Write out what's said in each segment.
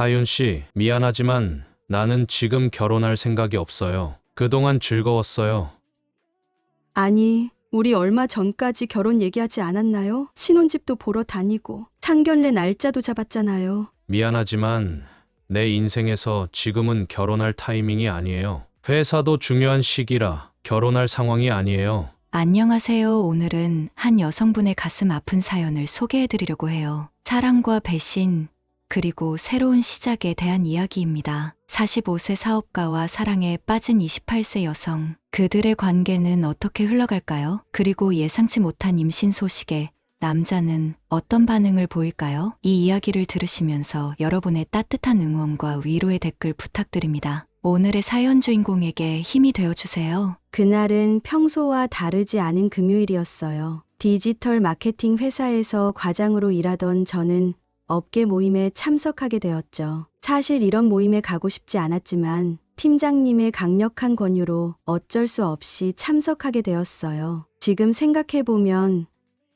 하윤 씨, 미안하지만 나는 지금 결혼할 생각이 없어요. 그동안 즐거웠어요. 아니, 우리 얼마 전까지 결혼 얘기하지 않았나요? 신혼집도 보러 다니고 상견례 날짜도 잡았잖아요. 미안하지만 내 인생에서 지금은 결혼할 타이밍이 아니에요. 회사도 중요한 시기라 결혼할 상황이 아니에요. 안녕하세요. 오늘은 한 여성분의 가슴 아픈 사연을 소개해 드리려고 해요. 사랑과 배신, 그리고 새로운 시작에 대한 이야기입니다. 45세 사업가와 사랑에 빠진 28세 여성. 그들의 관계는 어떻게 흘러갈까요? 그리고 예상치 못한 임신 소식에 남자는 어떤 반응을 보일까요? 이 이야기를 들으시면서 여러분의 따뜻한 응원과 위로의 댓글 부탁드립니다. 오늘의 사연 주인공에게 힘이 되어주세요. 그날은 평소와 다르지 않은 금요일이었어요. 디지털 마케팅 회사에서 과장으로 일하던 저는 업계 모임에 참석하게 되었죠. 사실 이런 모임에 가고 싶지 않았지만 팀장님의 강력한 권유로 어쩔 수 없이 참석하게 되었어요. 지금 생각해보면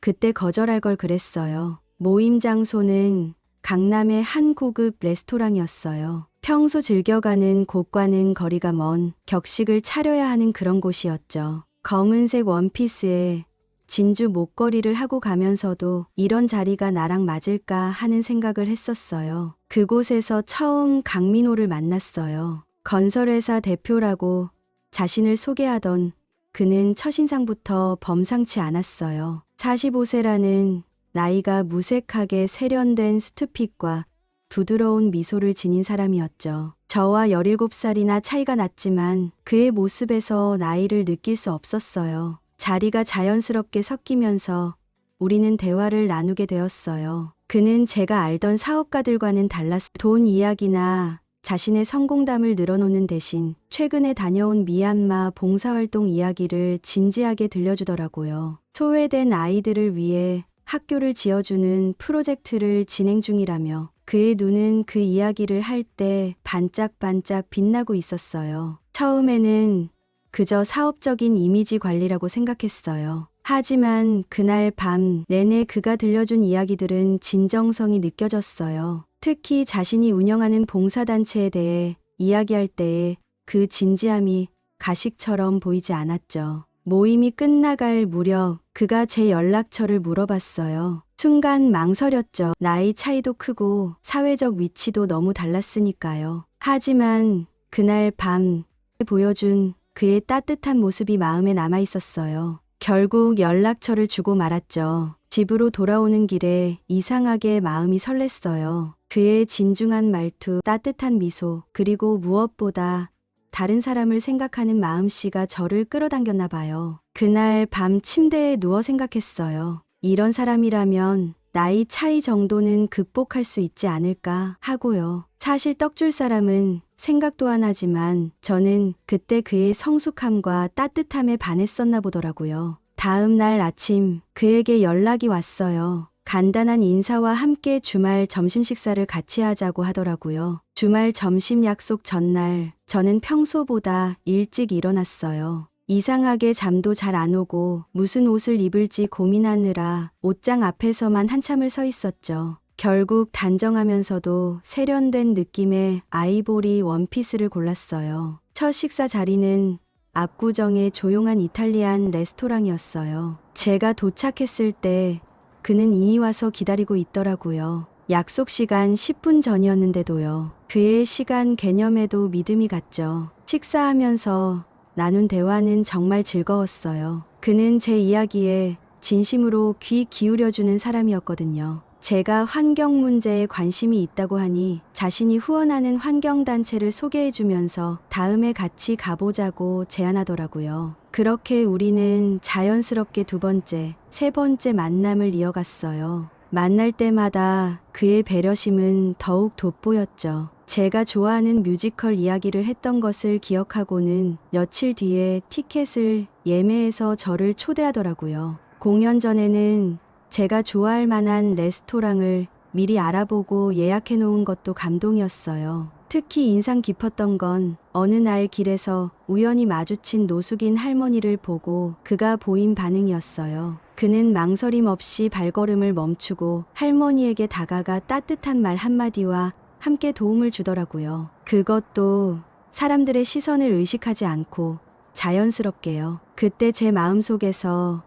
그때 거절할 걸 그랬어요. 모임 장소는 강남의 한 고급 레스토랑이었어요. 평소 즐겨가는 곳과는 거리가 먼 격식을 차려야 하는 그런 곳이었죠. 검은색 원피스에 진주 목걸이를 하고 가면서도 이런 자리가 나랑 맞을까 하는 생각을 했었어요. 그곳에서 처음 강민호를 만났어요. 건설회사 대표라고 자신을 소개하던 그는 첫인상부터 범상치 않았어요. 45세라는 나이가 무색하게 세련된 수트핏과 부드러운 미소를 지닌 사람이었죠. 저와 17살이나 차이가 났지만 그의 모습에서 나이를 느낄 수 없었어요. 자리가 자연스럽게 섞이면서 우리는 대화를 나누게 되었어요. 그는 제가 알던 사업가들과는 달랐어. 돈 이야기나 자신의 성공담을 늘어놓는 대신 최근에 다녀온 미얀마 봉사활동 이야기를 진지하게 들려주더라고요. 소외된 아이들을 위해 학교를 지어주는 프로젝트를 진행 중이라며 그의 눈은 그 이야기를 할 때 반짝반짝 빛나고 있었어요. 처음에는 그저 사업적인 이미지 관리라고 생각했어요. 하지만 그날 밤 내내 그가 들려준 이야기들은 진정성이 느껴졌어요. 특히 자신이 운영하는 봉사단체에 대해 이야기할 때의 그 진지함이 가식처럼 보이지 않았죠. 모임이 끝나갈 무렵 그가 제 연락처를 물어봤어요. 순간 망설였죠. 나이 차이도 크고 사회적 위치도 너무 달랐으니까요. 하지만 그날 밤 보여준 그의 따뜻한 모습이 마음에 남아 있었어요. 결국 연락처를 주고 말았죠. 집으로 돌아오는 길에 이상하게 마음이 설렜어요. 그의 진중한 말투, 따뜻한 미소, 그리고 무엇보다 다른 사람을 생각하는 마음씨가 저를 끌어당겼나 봐요. 그날 밤 침대에 누워 생각했어요. 이런 사람이라면 나이 차이 정도는 극복할 수 있지 않을까 하고요. 사실 떡줄 사람은 생각도 안 하지만 저는 그때 그의 성숙함과 따뜻함에 반했었나 보더라고요. 다음 날 아침 그에게 연락이 왔어요. 간단한 인사와 함께 주말 점심 식사를 같이 하자고 하더라고요. 주말 점심 약속 전날 저는 평소보다 일찍 일어났어요. 이상하게 잠도 잘 안 오고 무슨 옷을 입을지 고민하느라 옷장 앞에서만 한참을 서 있었죠. 결국 단정하면서도 세련된 느낌의 아이보리 원피스를 골랐어요. 첫 식사 자리는 압구정의 조용한 이탈리안 레스토랑이었어요. 제가 도착했을 때 그는 이미 와서 기다리고 있더라고요. 약속 시간 10분 전이었는데도요. 그의 시간 개념에도 믿음이 갔죠. 식사하면서 나눈 대화는 정말 즐거웠어요. 그는 제 이야기에 진심으로 귀 기울여주는 사람이었거든요. 제가 환경 문제에 관심이 있다고 하니 자신이 후원하는 환경단체를 소개해주면서 다음에 같이 가보자고 제안하더라고요. 그렇게 우리는 자연스럽게 두 번째, 세 번째 만남을 이어갔어요. 만날 때마다 그의 배려심은 더욱 돋보였죠. 제가 좋아하는 뮤지컬 이야기를 했던 것을 기억하고는 며칠 뒤에 티켓을 예매해서 저를 초대하더라고요. 공연 전에는 제가 좋아할 만한 레스토랑을 미리 알아보고 예약해 놓은 것도 감동이었어요. 특히 인상 깊었던 건 어느 날 길에서 우연히 마주친 노숙인 할머니를 보고 그가 보인 반응이었어요. 그는 망설임 없이 발걸음을 멈추고 할머니에게 다가가 따뜻한 말 한마디와 함께 도움을 주더라고요. 그것도 사람들의 시선을 의식하지 않고 자연스럽게요. 그때 제 마음속에서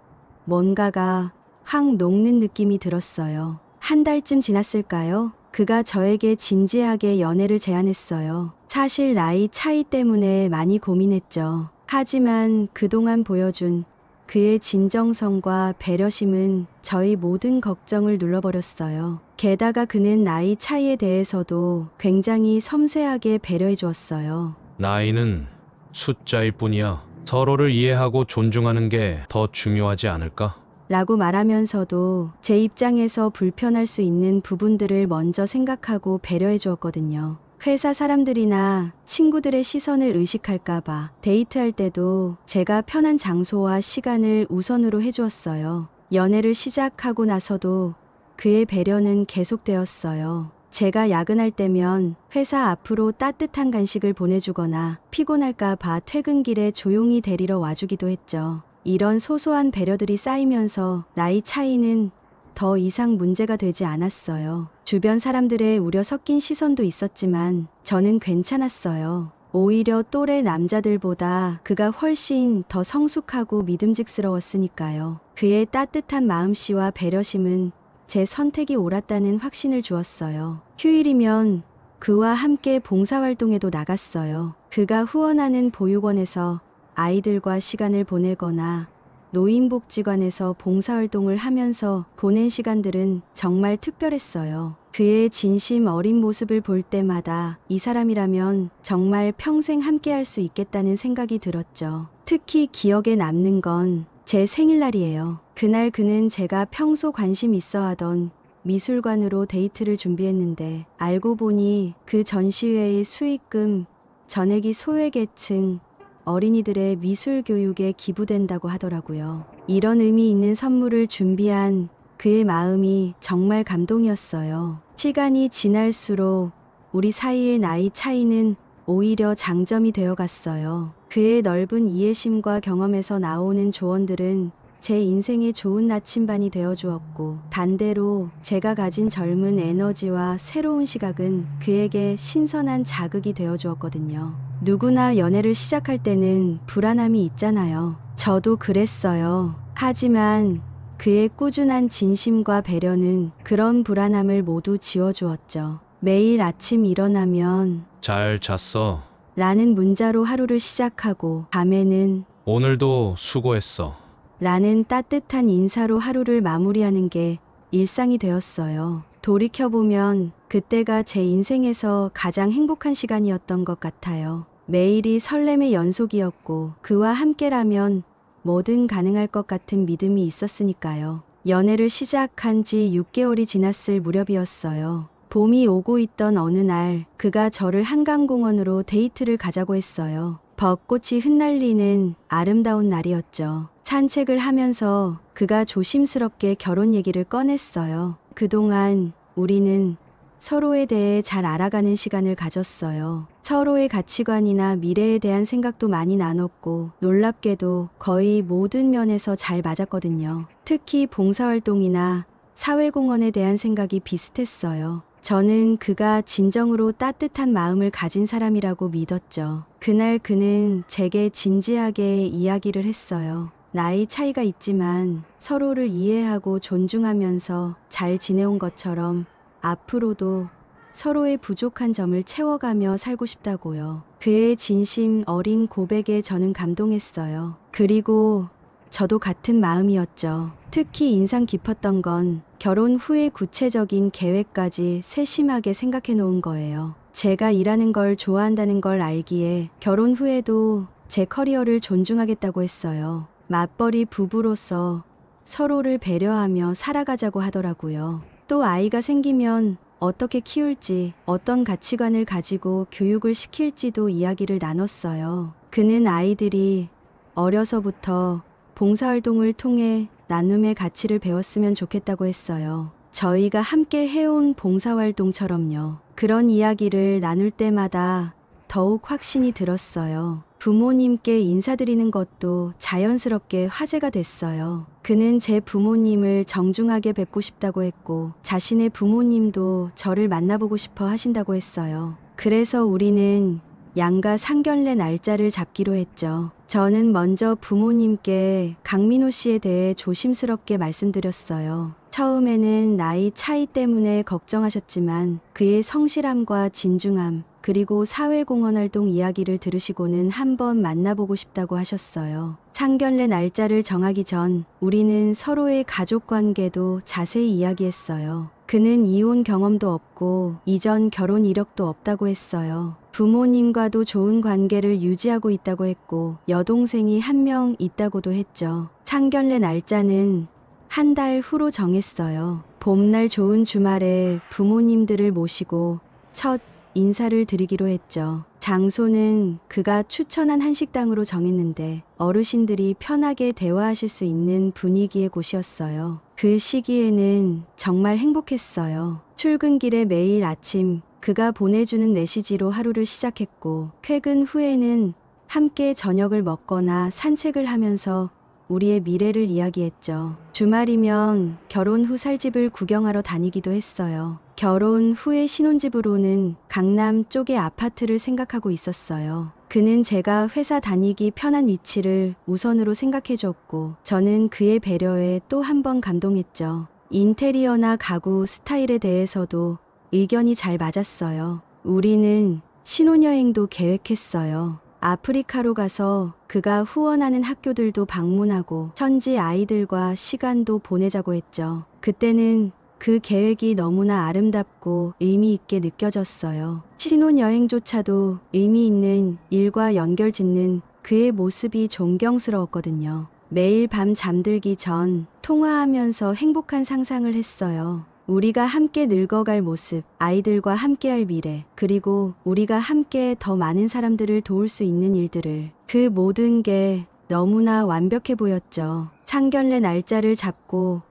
뭔가가 확 녹는 느낌이 들었어요. 한 달쯤 지났을까요? 그가 저에게 진지하게 연애를 제안했어요. 사실 나이 차이 때문에 많이 고민했죠. 하지만 그동안 보여준 그의 진정성과 배려심은 저희 모든 걱정을 눌러버렸어요. 게다가 그는 나이 차이에 대해서도 굉장히 섬세하게 배려해 주었어요. 나이는 숫자일 뿐이야. 서로를 이해하고 존중하는 게 더 중요하지 않을까? 라고 말하면서도 제 입장에서 불편할 수 있는 부분들을 먼저 생각하고 배려해 주었거든요. 회사 사람들이나 친구들의 시선을 의식할까봐 데이트할 때도 제가 편한 장소와 시간을 우선으로 해주었어요. 연애를 시작하고 나서도 그의 배려는 계속되었어요. 제가 야근할 때면 회사 앞으로 따뜻한 간식을 보내주거나 피곤할까봐 퇴근길에 조용히 데리러 와주기도 했죠. 이런 소소한 배려들이 쌓이면서 나이 차이는 더 이상 문제가 되지 않았어요. 주변 사람들의 우려 섞인 시선도 있었지만 저는 괜찮았어요. 오히려 또래 남자들보다 그가 훨씬 더 성숙하고 믿음직스러웠으니까요. 그의 따뜻한 마음씨와 배려심은 제 선택이 옳았다는 확신을 주었어요. 휴일이면 그와 함께 봉사활동에도 나갔어요. 그가 후원하는 보육원에서 아이들과 시간을 보내거나 노인복지관에서 봉사활동을 하면서 보낸 시간들은 정말 특별했어요. 그의 진심 어린 모습을 볼 때마다 이 사람이라면 정말 평생 함께할 수 있겠다는 생각이 들었죠. 특히 기억에 남는 건 제 생일날이에요. 그날 그는 제가 평소 관심 있어 하던 미술관으로 데이트를 준비했는데 알고 보니 그 전시회의 수익금 전액이 소외계층 어린이들의 미술 교육에 기부된다고 하더라고요. 이런 의미 있는 선물을 준비한 그의 마음이 정말 감동이었어요. 시간이 지날수록 우리 사이의 나이 차이는 오히려 장점이 되어 갔어요. 그의 넓은 이해심과 경험에서 나오는 조언들은 제 인생의 좋은 나침반이 되어 주었고, 반대로 제가 가진 젊은 에너지와 새로운 시각은 그에게 신선한 자극이 되어 주었거든요. 누구나 연애를 시작할 때는 불안함이 있잖아요. 저도 그랬어요. 하지만 그의 꾸준한 진심과 배려는 그런 불안함을 모두 지워주었죠. 매일 아침 일어나면 잘 잤어. 라는 문자로 하루를 시작하고, 밤에는 오늘도 수고했어. 라는 따뜻한 인사로 하루를 마무리하는 게 일상이 되었어요. 돌이켜보면 그때가 제 인생에서 가장 행복한 시간이었던 것 같아요. 매일이 설렘의 연속이었고, 그와 함께라면 뭐든 가능할 것 같은 믿음이 있었으니까요. 연애를 시작한 지 6개월이 지났을 무렵이었어요. 봄이 오고 있던 어느 날 그가 저를 한강공원으로 데이트를 가자고 했어요. 벚꽃이 흩날리는 아름다운 날이었죠. 산책을 하면서 그가 조심스럽게 결혼 얘기를 꺼냈어요. 그동안 우리는 서로에 대해 잘 알아가는 시간을 가졌어요. 서로의 가치관이나 미래에 대한 생각도 많이 나눴고, 놀랍게도 거의 모든 면에서 잘 맞았거든요. 특히 봉사활동이나 사회공헌에 대한 생각이 비슷했어요. 저는 그가 진정으로 따뜻한 마음을 가진 사람이라고 믿었죠. 그날 그는 제게 진지하게 이야기를 했어요. 나이 차이가 있지만 서로를 이해하고 존중하면서 잘 지내온 것처럼 앞으로도 서로의 부족한 점을 채워가며 살고 싶다고요. 그의 진심 어린 고백에 저는 감동했어요. 그리고 저도 같은 마음이었죠. 특히 인상 깊었던 건 결혼 후의 구체적인 계획까지 세심하게 생각해 놓은 거예요. 제가 일하는 걸 좋아한다는 걸 알기에 결혼 후에도 제 커리어를 존중하겠다고 했어요. 맞벌이 부부로서 서로를 배려하며 살아가자고 하더라고요. 또 아이가 생기면 어떻게 키울지, 어떤 가치관을 가지고 교육을 시킬지도 이야기를 나눴어요. 그는 아이들이 어려서부터 봉사활동을 통해 나눔의 가치를 배웠으면 좋겠다고 했어요. 저희가 함께 해온 봉사활동처럼요. 그런 이야기를 나눌 때마다 더욱 확신이 들었어요. 부모님께 인사드리는 것도 자연스럽게 화제가 됐어요. 그는 제 부모님을 정중하게 뵙고 싶다고 했고 자신의 부모님도 저를 만나보고 싶어 하신다고 했어요. 그래서 우리는 양가 상견례 날짜를 잡기로 했죠. 저는 먼저 부모님께 강민호 씨에 대해 조심스럽게 말씀드렸어요. 처음에는 나이 차이 때문에 걱정하셨지만 그의 성실함과 진중함 그리고 사회공헌 활동 이야기를 들으시고는 한번 만나보고 싶다고 하셨어요. 상견례 날짜를 정하기 전 우리는 서로의 가족 관계도 자세히 이야기했어요. 그는 이혼 경험도 없고 이전 결혼 이력도 없다고 했어요. 부모님과도 좋은 관계를 유지하고 있다고 했고 여동생이 한 명 있다고도 했죠. 상견례 날짜는 한 달 후로 정했어요. 봄날 좋은 주말에 부모님들을 모시고 첫 인사를 드리기로 했죠. 장소는 그가 추천한 한식당으로 정했는데 어르신들이 편하게 대화하실 수 있는 분위기의 곳이었어요. 그 시기에는 정말 행복했어요. 출근길에 매일 아침 그가 보내주는 메시지로 하루를 시작했고 퇴근 후에는 함께 저녁을 먹거나 산책을 하면서 우리의 미래를 이야기했죠. 주말이면 결혼 후 살 집을 구경하러 다니기도 했어요. 결혼 후에 신혼집으로는 강남 쪽의 아파트를 생각하고 있었어요. 그는 제가 회사 다니기 편한 위치를 우선으로 생각해줬고 저는 그의 배려에 또 한 번 감동했죠. 인테리어나 가구 스타일에 대해서도 의견이 잘 맞았어요. 우리는 신혼여행도 계획했어요. 아프리카로 가서 그가 후원하는 학교들도 방문하고 현지 아이들과 시간도 보내자고 했죠. 그때는 그 계획이 너무나 아름답고 의미 있게 느껴졌어요. 신혼여행조차도 의미 있는 일과 연결 짓는 그의 모습이 존경스러웠거든요. 매일 밤 잠들기 전 통화하면서 행복한 상상을 했어요. 우리가 함께 늙어갈 모습, 아이들과 함께할 미래, 그리고 우리가 함께 더 많은 사람들을 도울 수 있는 일들을. 그 모든 게 너무나 완벽해 보였죠. 상견례 날짜를 잡고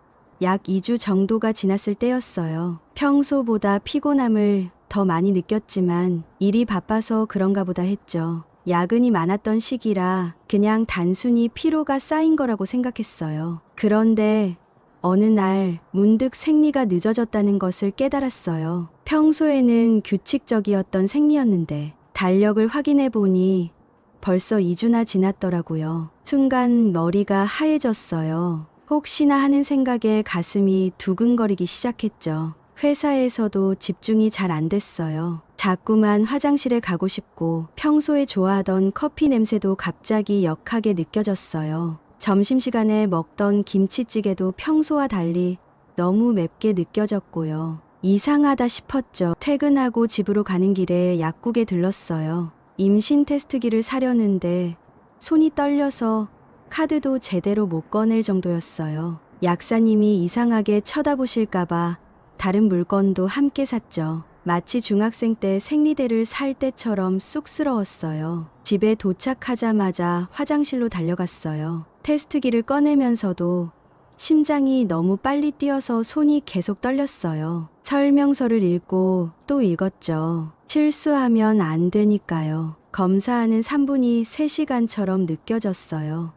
약 2주 정도가 지났을 때였어요. 평소보다 피곤함을 더 많이 느꼈지만 일이 바빠서 그런가 보다 했죠. 야근이 많았던 시기라 그냥 단순히 피로가 쌓인 거라고 생각했어요. 그런데 어느 날 문득 생리가 늦어졌다는 것을 깨달았어요. 평소에는 규칙적이었던 생리였는데 달력을 확인해 보니 벌써 2주나 지났더라고요. 순간 머리가 하얘졌어요. 혹시나 하는 생각에 가슴이 두근거리기 시작했죠. 회사에서도 집중이 잘 안 됐어요. 자꾸만 화장실에 가고 싶고 평소에 좋아하던 커피 냄새도 갑자기 역하게 느껴졌어요. 점심시간에 먹던 김치찌개도 평소와 달리 너무 맵게 느껴졌고요. 이상하다 싶었죠. 퇴근하고 집으로 가는 길에 약국에 들렀어요. 임신 테스트기를 사려는데 손이 떨려서 카드도 제대로 못 꺼낼 정도였어요. 약사님이 이상하게 쳐다보실까봐 다른 물건도 함께 샀죠. 마치 중학생 때 생리대를 살 때처럼 쑥스러웠어요. 집에 도착하자마자 화장실로 달려갔어요. 테스트기를 꺼내면서도 심장이 너무 빨리 뛰어서 손이 계속 떨렸어요. 설명서를 읽고 또 읽었죠. 실수하면 안 되니까요. 검사하는 3분이 3시간처럼 느껴졌어요.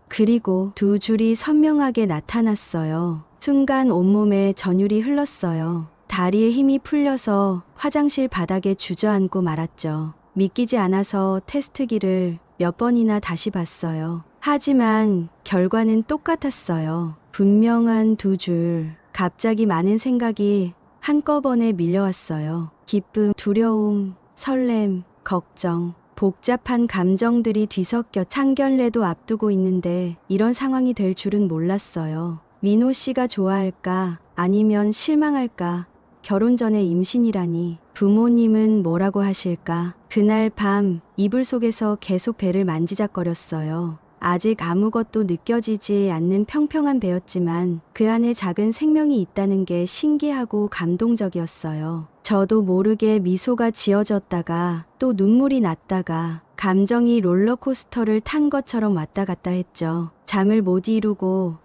그리고 두 줄이 선명하게 나타났어요. 순간 온몸에 전율이 흘렀어요. 다리에 힘이 풀려서 화장실 바닥에 주저앉고 말았죠. 믿기지 않아서 테스트기를 몇 번이나 다시 봤어요. 하지만 결과는 똑같았어요. 분명한 두 줄. 갑자기 많은 생각이 한꺼번에 밀려왔어요. 기쁨, 두려움, 설렘, 걱정. 복잡한 감정들이 뒤섞여 상견례도 앞두고 있는데 이런 상황이 될 줄은 몰랐어요. 민호 씨가 좋아할까? 아니면 실망할까? 결혼 전에 임신이라니. 부모님은 뭐라고 하실까? 그날 밤 이불 속에서 계속 배를 만지작거렸어요. 아직 아무것도 느껴지지 않는 평평한 배였지만 그 안에 작은 생명이 있다는 게 신기하고 감동적이었어요. 저도 모르게 미소가 지어졌다가 또 눈물이 났다가 감정이 롤러코스터를 탄 것처럼 왔다 갔다 했죠. 잠을 못 이루고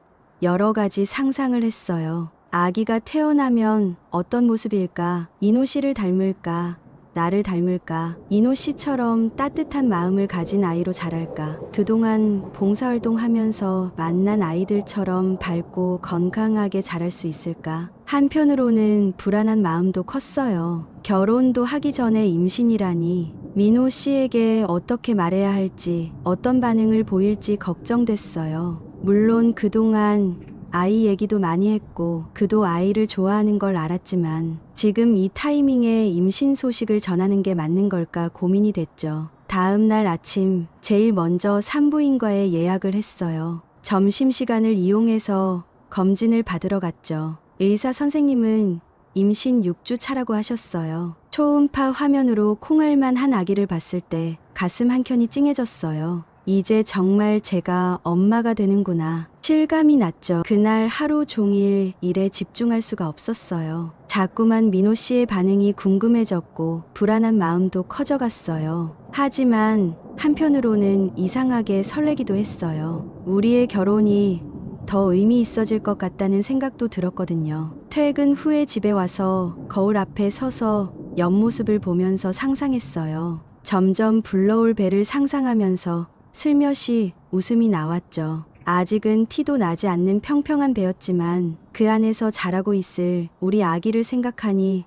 여러 가지 상상을 했어요. 아기가 태어나면 어떤 모습일까? 민호 씨를 닮을까? 나를 닮을까? 이노 씨처럼 따뜻한 마음을 가진 아이로 자랄까? 그동안 봉사활동하면서 만난 아이들처럼 밝고 건강하게 자랄 수 있을까? 한편으로는 불안한 마음도 컸어요. 결혼도 하기 전에 임신이라니. 민호 씨에게 어떻게 말해야 할지, 어떤 반응을 보일지 걱정됐어요. 물론 그동안 아이 얘기도 많이 했고 그도 아이를 좋아하는 걸 알았지만 지금 이 타이밍에 임신 소식을 전하는 게 맞는 걸까 고민이 됐죠. 다음 날 아침 제일 먼저 산부인과에 예약을 했어요. 점심시간을 이용해서 검진을 받으러 갔죠. 의사 선생님은 임신 6주 차라고 하셨어요. 초음파 화면으로 콩알만 한 아기를 봤을 때 가슴 한켠이 찡해졌어요. 이제 정말 제가 엄마가 되는구나. 실감이 났죠. 그날 하루 종일 일에 집중할 수가 없었어요. 자꾸만 민호 씨의 반응이 궁금해졌고 불안한 마음도 커져갔어요. 하지만 한편으로는 이상하게 설레기도 했어요. 우리의 결혼이 더 의미 있어질 것 같다는 생각도 들었거든요. 퇴근 후에 집에 와서 거울 앞에 서서 옆모습을 보면서 상상했어요. 점점 불러올 배를 상상하면서 슬며시 웃음이 나왔죠. 아직은 티도 나지 않는 평평한 배였지만 그 안에서 자라고 있을 우리 아기를 생각하니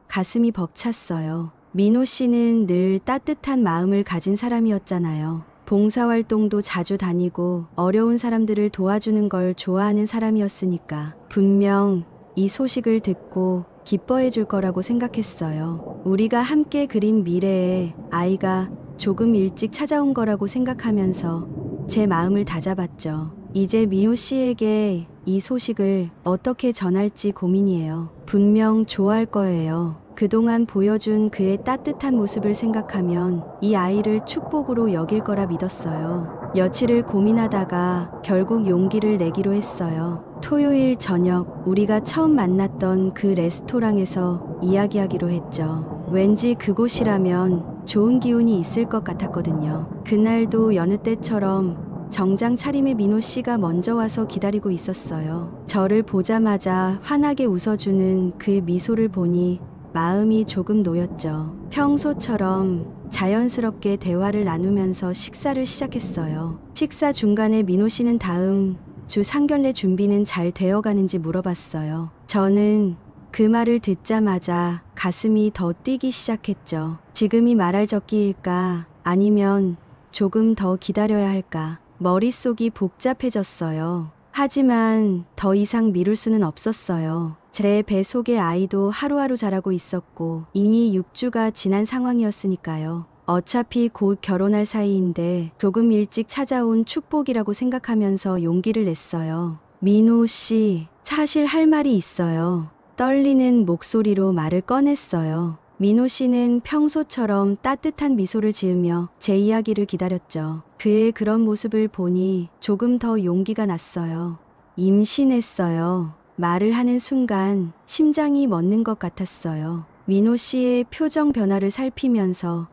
가슴이 벅찼어요. 민호 씨는 늘 따뜻한 마음을 가진 사람이었잖아요. 봉사활동도 자주 다니고 어려운 사람들을 도와주는 걸 좋아하는 사람이었으니까 분명 이 소식을 듣고 기뻐해 줄 거라고 생각했어요. 우리가 함께 그린 미래에 아이가 조금 일찍 찾아온 거라고 생각하면서 제 마음을 다잡았죠. 이제 미호 씨에게 이 소식을 어떻게 전할지 고민이에요. 분명 좋아할 거예요. 그동안 보여준 그의 따뜻한 모습을 생각하면 이 아이를 축복으로 여길 거라 믿었어요. 며칠을 고민하다가 결국 용기를 내기로 했어요. 토요일 저녁 우리가 처음 만났던 그 레스토랑에서 이야기하기로 했죠. 왠지 그곳이라면 좋은 기운이 있을 것 같았거든요. 그날도 여느 때처럼 정장 차림의 민호 씨가 먼저 와서 기다리고 있었어요. 저를 보자마자 환하게 웃어주는 그 미소를 보니 마음이 조금 놓였죠. 평소처럼 자연스럽게 대화를 나누면서 식사를 시작했어요. 식사 중간에 민호 씨는 다음 주 상견례 준비는 잘 되어가는지 물어봤어요. 저는 그 말을 듣자마자 가슴이 더 뛰기 시작했죠. 지금이 말할 적기일까? 아니면 조금 더 기다려야 할까? 머릿속이 복잡해졌어요. 하지만 더 이상 미룰 수는 없었어요. 제 배 속의 아이도 하루하루 자라고 있었고 이미 6주가 지난 상황이었으니까요. 어차피 곧 결혼할 사이인데 조금 일찍 찾아온 축복이라고 생각하면서 용기를 냈어요. 민호 씨, 사실 할 말이 있어요. 떨리는 목소리로 말을 꺼냈어요. 민호 씨는 평소처럼 따뜻한 미소를 지으며 제 이야기를 기다렸죠. 그의 그런 모습을 보니 조금 더 용기가 났어요. 임신했어요. 말을 하는 순간 심장이 멎는 것 같았어요. 민호 씨의 표정 변화를 살피면서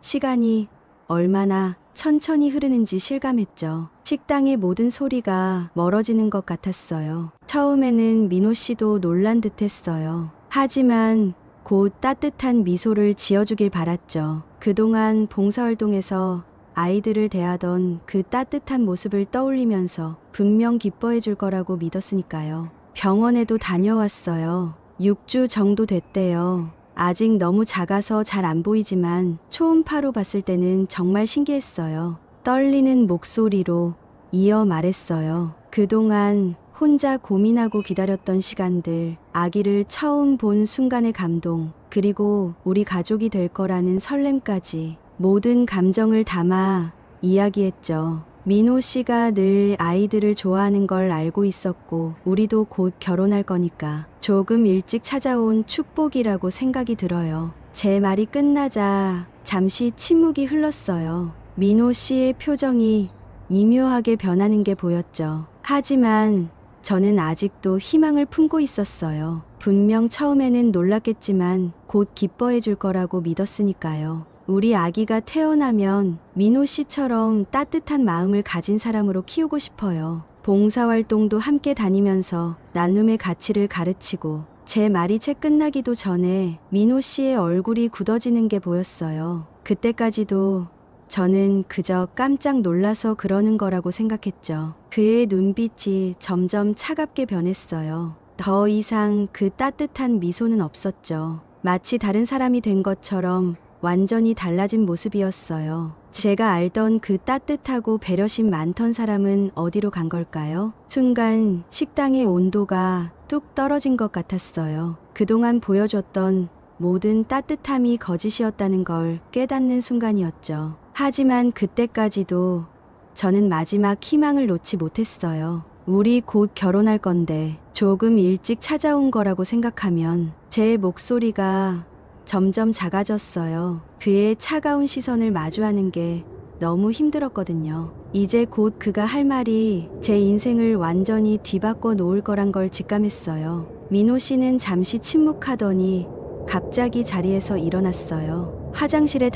시간이 얼마나 천천히 흐르는지 실감했죠. 식당의 모든 소리가 멀어지는 것 같았어요. 처음에는 민호 씨도 놀란 듯 했어요. 하지만 곧 따뜻한 미소를 지어주길 바랐죠. 그동안 봉사활동에서 아이들을 대하던 그 따뜻한 모습을 떠올리면서 분명 기뻐해 줄 거라고 믿었으니까요. 병원에도 다녀왔어요. 6주 정도 됐대요. 아직 너무 작아서 잘 안 보이지만 초음파로 봤을 때는 정말 신기했어요. 떨리는 목소리로 이어 말했어요. 그동안 혼자 고민하고 기다렸던 시간들, 아기를 처음 본 순간의 감동, 그리고 우리 가족이 될 거라는 설렘까지 모든 감정을 담아 이야기했죠. 민호 씨가 늘 아이들을 좋아하는 걸 알고 있었고 우리도 곧 결혼할 거니까 조금 일찍 찾아온 축복이라고 생각이 들어요. 제 말이 끝나자 잠시 침묵이 흘렀어요. 민호 씨의 표정이 미묘하게 변하는 게 보였죠. 하지만 저는 아직도 희망을 품고 있었어요. 분명 처음에는 놀랐겠지만 곧 기뻐해 줄 거라고 믿었으니까요. 우리 아기가 태어나면 민호 씨처럼 따뜻한 마음을 가진 사람으로 키우고 싶어요. 봉사활동도 함께 다니면서 나눔의 가치를 가르치고 제 말이 채 끝나기도 전에 민호 씨의 얼굴이 굳어지는 게 보였어요. 그때까지도 저는 그저 깜짝 놀라서 그러는 거라고 생각했죠. 그의 눈빛이 점점 차갑게 변했어요. 더 이상 그 따뜻한 미소는 없었죠. 마치 다른 사람이 된 것처럼 완전히 달라진 모습이었어요. 제가 알던 그 따뜻하고 배려심 많던 사람은 어디로 간 걸까요? 순간 식당의 온도가 뚝 떨어진 것 같았어요. 그동안 보여줬던 모든 따뜻함이 거짓이었다는 걸 깨닫는 순간이었죠. 하지만 그때까지도 저는 마지막 희망을 놓지 못했어요. 우리 곧 결혼할 건데 조금 일찍 찾아온 거라고 생각하면 제 목소리가 점점 작아졌어요. 그의 차가운 시선을 마주하는 게 너무 힘들었거든요. 이제 곧 그가 할 말이 제 인생을 완전히 뒤바꿔 놓을 거란 걸 직감했어요. 민호 씨는 잠시 침묵하더니 갑자기 자리에서 일어났어요. 화장실에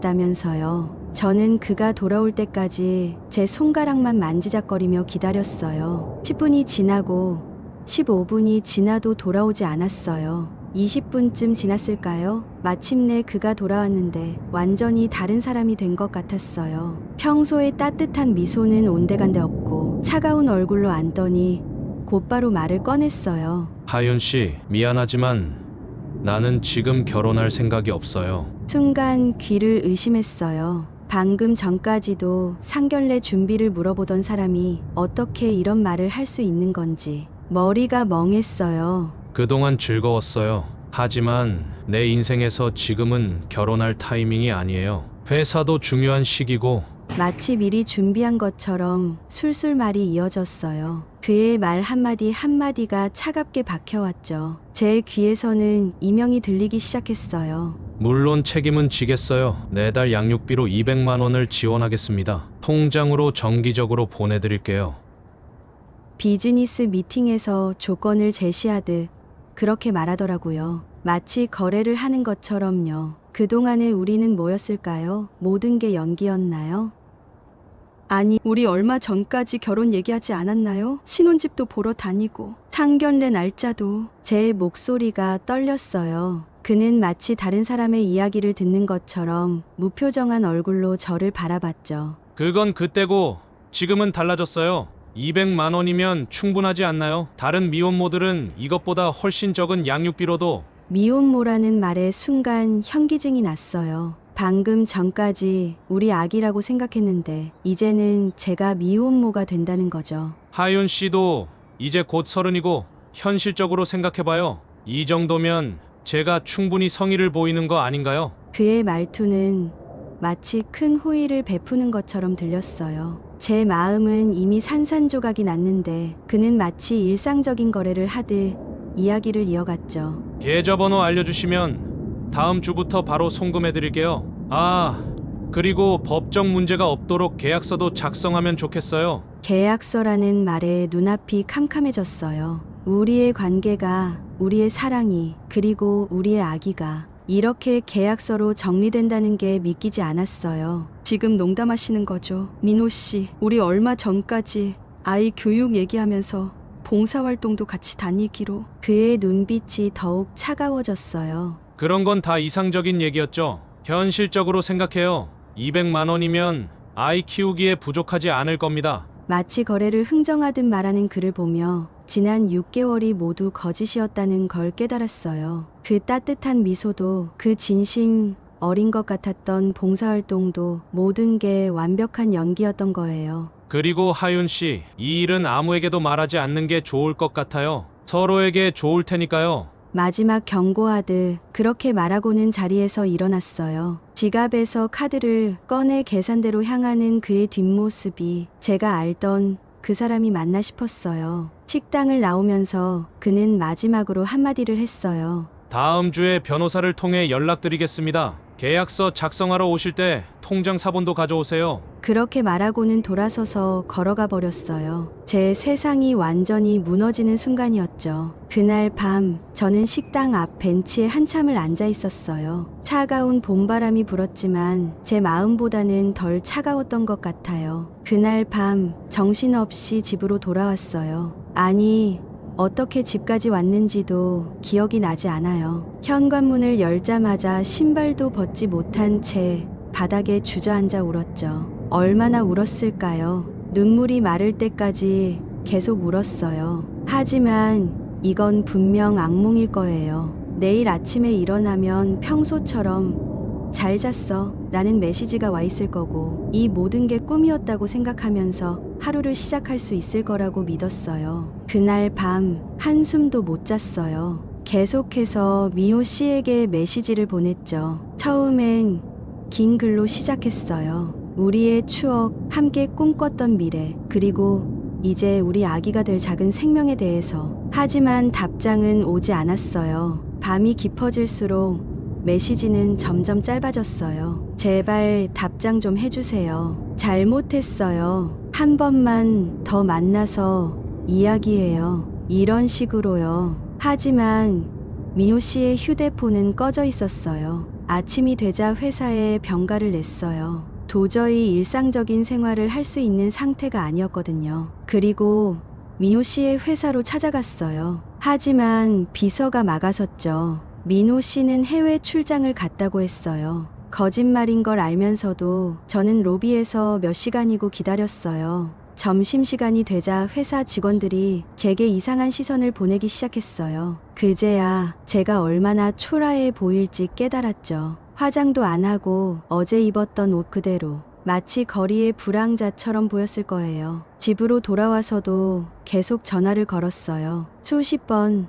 다녀오겠다면서요. 저는 그가 돌아올 때까지 제 손가락만 만지작거리며 기다렸어요. 10분이 지나고 15분이 지나도 돌아오지 않았어요. 20분쯤 지났을까요? 마침내 그가 돌아왔는데 완전히 다른 사람이 된 것 같았어요. 평소의 따뜻한 미소는 온데간데 없고 차가운 얼굴로 앉더니 곧바로 말을 꺼냈어요. 하윤 씨, 미안하지만 나는 지금 결혼할 생각이 없어요. 순간 귀를 의심했어요. 방금 전까지도 상견례 준비를 물어보던 사람이 어떻게 이런 말을 할 수 있는 건지 머리가 멍했어요. 그동안 즐거웠어요. 하지만 내 인생에서 지금은 결혼할 타이밍이 아니에요. 회사도 중요한 시기고. 마치 미리 준비한 것처럼 술술 말이 이어졌어요. 그의 말 한마디 한마디가 차갑게 박혀왔죠. 제 귀에서는 이명이 들리기 시작했어요. 물론 책임은 지겠어요. 매달 양육비로 200만 원을 지원하겠습니다. 통장으로 정기적으로 보내드릴게요. 비즈니스 미팅에서 조건을 제시하듯 그렇게 말하더라고요. 마치 거래를 하는 것처럼요. 그동안에 우리는 뭐였을까요? 모든 게 연기였나요? 아니, 우리 얼마 전까지 결혼 얘기하지 않았나요? 신혼집도 보러 다니고 상견례 날짜도. 제 목소리가 떨렸어요. 그는 마치 다른 사람의 이야기를 듣는 것처럼 무표정한 얼굴로 저를 바라봤죠. 그건 그때고 지금은 달라졌어요. 200만 원이면 충분하지 않나요? 다른 미혼모들은 이것보다 훨씬 적은 양육비로도. 미혼모라는 말에 순간 현기증이 났어요. 방금 전까지 우리 아기라고 생각했는데 이제는 제가 미혼모가 된다는 거죠. 하윤 씨도 이제 곧 30이고 현실적으로 생각해봐요. 이 정도면 제가 충분히 성의를 보이는 거 아닌가요? 그의 말투는 마치 큰 호의를 베푸는 것처럼 들렸어요. 제 마음은 이미 산산조각이 났는데 그는 마치 일상적인 거래를 하듯 이야기를 이어갔죠. 계좌번호 알려주시면 다음 주부터 바로 송금해드릴게요. 아, 그리고 법적 문제가 없도록 계약서도 작성하면 좋겠어요. 계약서라는 말에 눈앞이 캄캄해졌어요. 우리의 관계가, 우리의 사랑이, 그리고 우리의 아기가 이렇게 계약서로 정리된다는 게 믿기지 않았어요. 지금 농담하시는 거죠? 민호 씨, 우리 얼마 전까지 아이 교육 얘기하면서 봉사활동도 같이 다니기로. 그의 눈빛이 더욱 차가워졌어요. 그런 건 다 이상적인 얘기였죠. 현실적으로 생각해요. 200만 원이면 아이 키우기에 부족하지 않을 겁니다. 마치 거래를 흥정하듯 말하는 그를 보며 지난 6개월이 모두 거짓이었다는 걸 깨달았어요. 그 따뜻한 미소도, 그 진심 어린 것 같았던 봉사활동도 모든 게 완벽한 연기였던 거예요. 그리고 하윤 씨, 이 일은 아무에게도 말하지 않는 게 좋을 것 같아요. 서로에게 좋을 테니까요. 마지막 경고하듯 그렇게 말하고는 자리에서 일어났어요. 지갑에서 카드를 꺼내 계산대로 향하는 그의 뒷모습이 제가 알던 그 사람이 맞나 싶었어요. 식당을 나오면서 그는 마지막으로 한마디를 했어요. 다음 주에 변호사를 통해 연락드리겠습니다. 계약서 작성하러 오실 때 통장 사본도 가져오세요. 그렇게 말하고는 돌아서서 걸어가 버렸어요. 제 세상이 완전히 무너지는 순간이었죠. 그날 밤 저는 식당 앞 벤치에 한참을 앉아 있었어요. 차가운 봄바람이 불었지만 제 마음보다는 덜 차가웠던 것 같아요. 그날 밤 정신없이 집으로 돌아왔어요. 아니, 어떻게 집까지 왔는지도 기억이 나지 않아요. 현관문을 열자마자 신발도 벗지 못한 채 바닥에 주저앉아 울었죠. 얼마나 울었을까요? 눈물이 마를 때까지 계속 울었어요. 하지만 이건 분명 악몽일 거예요. 내일 아침에 일어나면 평소처럼 잘 잤어. 라는 메시지가 와 있을 거고, 이 모든 게 꿈이었다고 생각하면서 하루를 시작할 수 있을 거라고 믿었어요. 그날 밤 한숨도 못 잤어요. 계속해서 미호 씨에게 메시지를 보냈죠. 처음엔 긴 글로 시작했어요. 우리의 추억, 함께 꿈꿨던 미래, 그리고 이제 우리 아기가 될 작은 생명에 대해서. 하지만 답장은 오지 않았어요. 밤이 깊어질수록 메시지는 점점 짧아졌어요. 제발 답장 좀 해주세요. 잘못했어요. 한 번만 더 만나서 이야기해요. 이런 식으로요. 하지만 미호 씨의 휴대폰은 꺼져 있었어요. 아침이 되자 회사에 병가를 냈어요. 도저히 일상적인 생활을 할 수 있는 상태가 아니었거든요. 그리고 미호 씨의 회사로 찾아갔어요. 하지만 비서가 막아섰죠. 민호 씨는 해외 출장을 갔다고 했어요. 거짓말인 걸 알면서도 저는 로비에서 몇 시간이고 기다렸어요. 점심시간이 되자 회사 직원들이 제게 이상한 시선을 보내기 시작했어요. 그제야 제가 얼마나 초라해 보일지 깨달았죠. 화장도 안 하고 어제 입었던 옷 그대로 마치 거리의 불황자처럼 보였을 거예요. 집으로 돌아와서도 계속 전화를 걸었어요. 수십 번,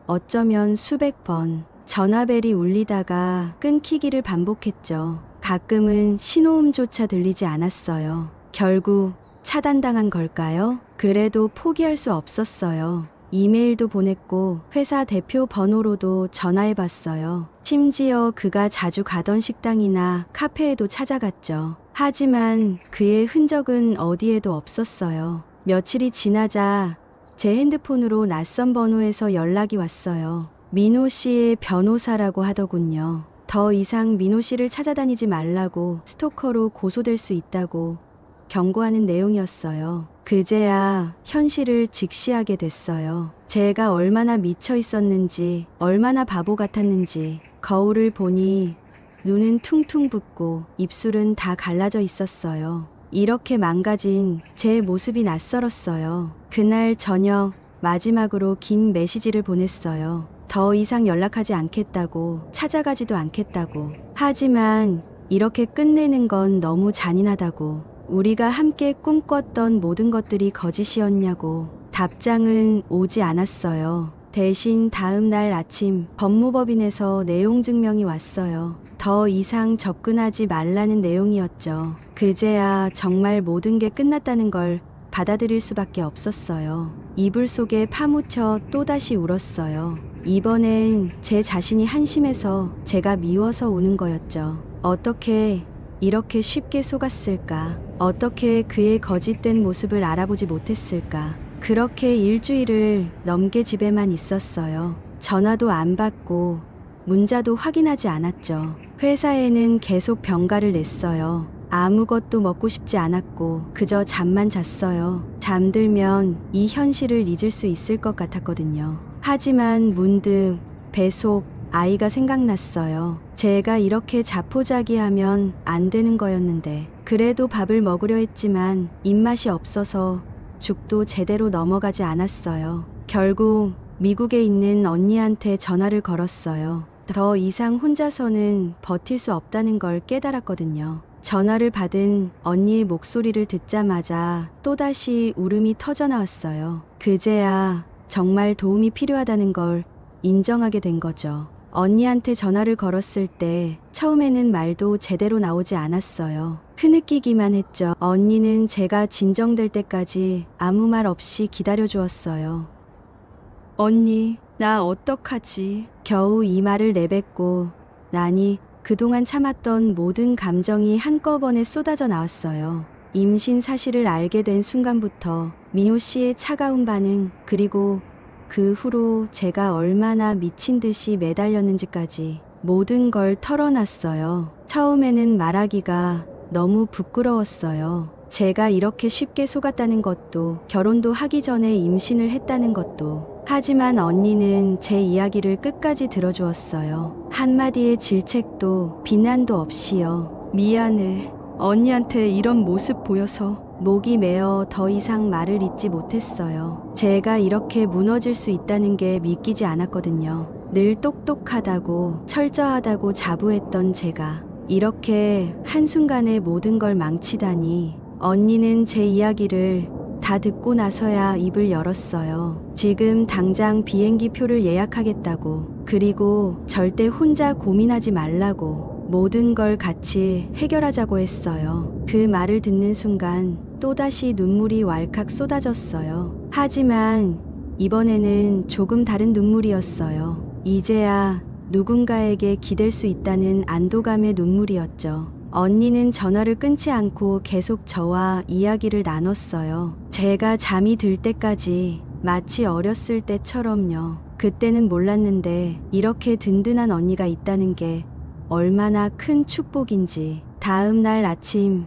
어쩌면 수백 번. 전화벨이 울리다가 끊기기를 반복했죠. 가끔은 신호음조차 들리지 않았어요. 결국 차단당한 걸까요? 그래도 포기할 수 없었어요. 이메일도 보냈고 회사 대표 번호로도 전화해봤어요. 심지어 그가 자주 가던 식당이나 카페에도 찾아갔죠. 하지만 그의 흔적은 어디에도 없었어요. 며칠이 지나자 제 핸드폰으로 낯선 번호에서 연락이 왔어요. 민호 씨의 변호사라고 하더군요. 더 이상 민호 씨를 찾아다니지 말라고, 스토커로 고소될 수 있다고 경고하는 내용이었어요. 그제야 현실을 직시하게 됐어요. 제가 얼마나 미쳐 있었는지, 얼마나 바보 같았는지. 거울을 보니 눈은 퉁퉁 붓고 입술은 다 갈라져 있었어요. 이렇게 망가진 제 모습이 낯설었어요. 그날 저녁 마지막으로 긴 메시지를 보냈어요. 더 이상 연락하지 않겠다고, 찾아가지도 않겠다고. 하지만 이렇게 끝내는 건 너무 잔인하다고. 우리가 함께 꿈꿨던 모든 것들이 거짓이었냐고. 답장은 오지 않았어요. 대신 다음 날 아침 법무법인에서 내용 증명이 왔어요. 더 이상 접근하지 말라는 내용이었죠. 그제야 정말 모든 게 끝났다는 걸 받아들일 수밖에 없었어요. 이불 속에 파묻혀 또다시 울었어요. 이번엔 제 자신이 한심해서, 제가 미워서 우는 거였죠. 어떻게 이렇게 쉽게 속았을까? 어떻게 그의 거짓된 모습을 알아보지 못했을까? 그렇게 일주일을 넘게 집에만 있었어요. 전화도 안 받고 문자도 확인하지 않았죠. 회사에는 계속 병가를 냈어요. 아무것도 먹고 싶지 않았고 그저 잠만 잤어요. 잠들면 이 현실을 잊을 수 있을 것 같았거든요. 하지만 문득 배 속 아이가 생각났어요. 제가 이렇게 자포자기하면 안 되는 거였는데. 그래도 밥을 먹으려 했지만 입맛이 없어서 죽도 제대로 넘어가지 않았어요. 결국 미국에 있는 언니한테 전화를 걸었어요. 더 이상 혼자서는 버틸 수 없다는 걸 깨달았거든요. 전화를 받은 언니의 목소리를 듣자마자 또다시 울음이 터져나왔어요. 그제야 정말 도움이 필요하다는 걸 인정하게 된 거죠. 언니한테 전화를 걸었을 때 처음에는 말도 제대로 나오지 않았어요. 흐느끼기만 했죠. 언니는 제가 진정될 때까지 아무 말 없이 기다려주었어요. 언니, 나 어떡하지? 겨우 이 말을 내뱉고 나니 그동안 참았던 모든 감정이 한꺼번에 쏟아져 나왔어요. 임신 사실을 알게 된 순간부터 민호 씨의 차가운 반응, 그리고 그 후로 제가 얼마나 미친 듯이 매달렸는지까지 모든 걸 털어놨어요. 처음에는 말하기가 너무 부끄러웠어요. 제가 이렇게 쉽게 속았다는 것도, 결혼도 하기 전에 임신을 했다는 것도. 하지만 언니는 제 이야기를 끝까지 들어주었어요. 한마디의 질책도 비난도 없이요. 미안해. 언니한테 이런 모습 보여서. 목이 메어 더 이상 말을 잇지 못했어요. 제가 이렇게 무너질 수 있다는 게 믿기지 않았거든요. 늘 똑똑하다고 철저하다고 자부했던 제가 이렇게 한순간에 모든 걸 망치다니. 언니는 제 이야기를 다 듣고 나서야 입을 열었어요. 지금 당장 비행기 표를 예약하겠다고. 그리고 절대 혼자 고민하지 말라고. 모든 걸 같이 해결하자고 했어요. 그 말을 듣는 순간 또다시 눈물이 왈칵 쏟아졌어요. 하지만 이번에는 조금 다른 눈물이었어요. 이제야 누군가에게 기댈 수 있다는 안도감의 눈물이었죠. 언니는 전화를 끊지 않고 계속 저와 이야기를 나눴어요. 제가 잠이 들 때까지 마치 어렸을 때처럼요. 그때는 몰랐는데 이렇게 든든한 언니가 있다는 게 얼마나 큰 축복인지. 다음 날 아침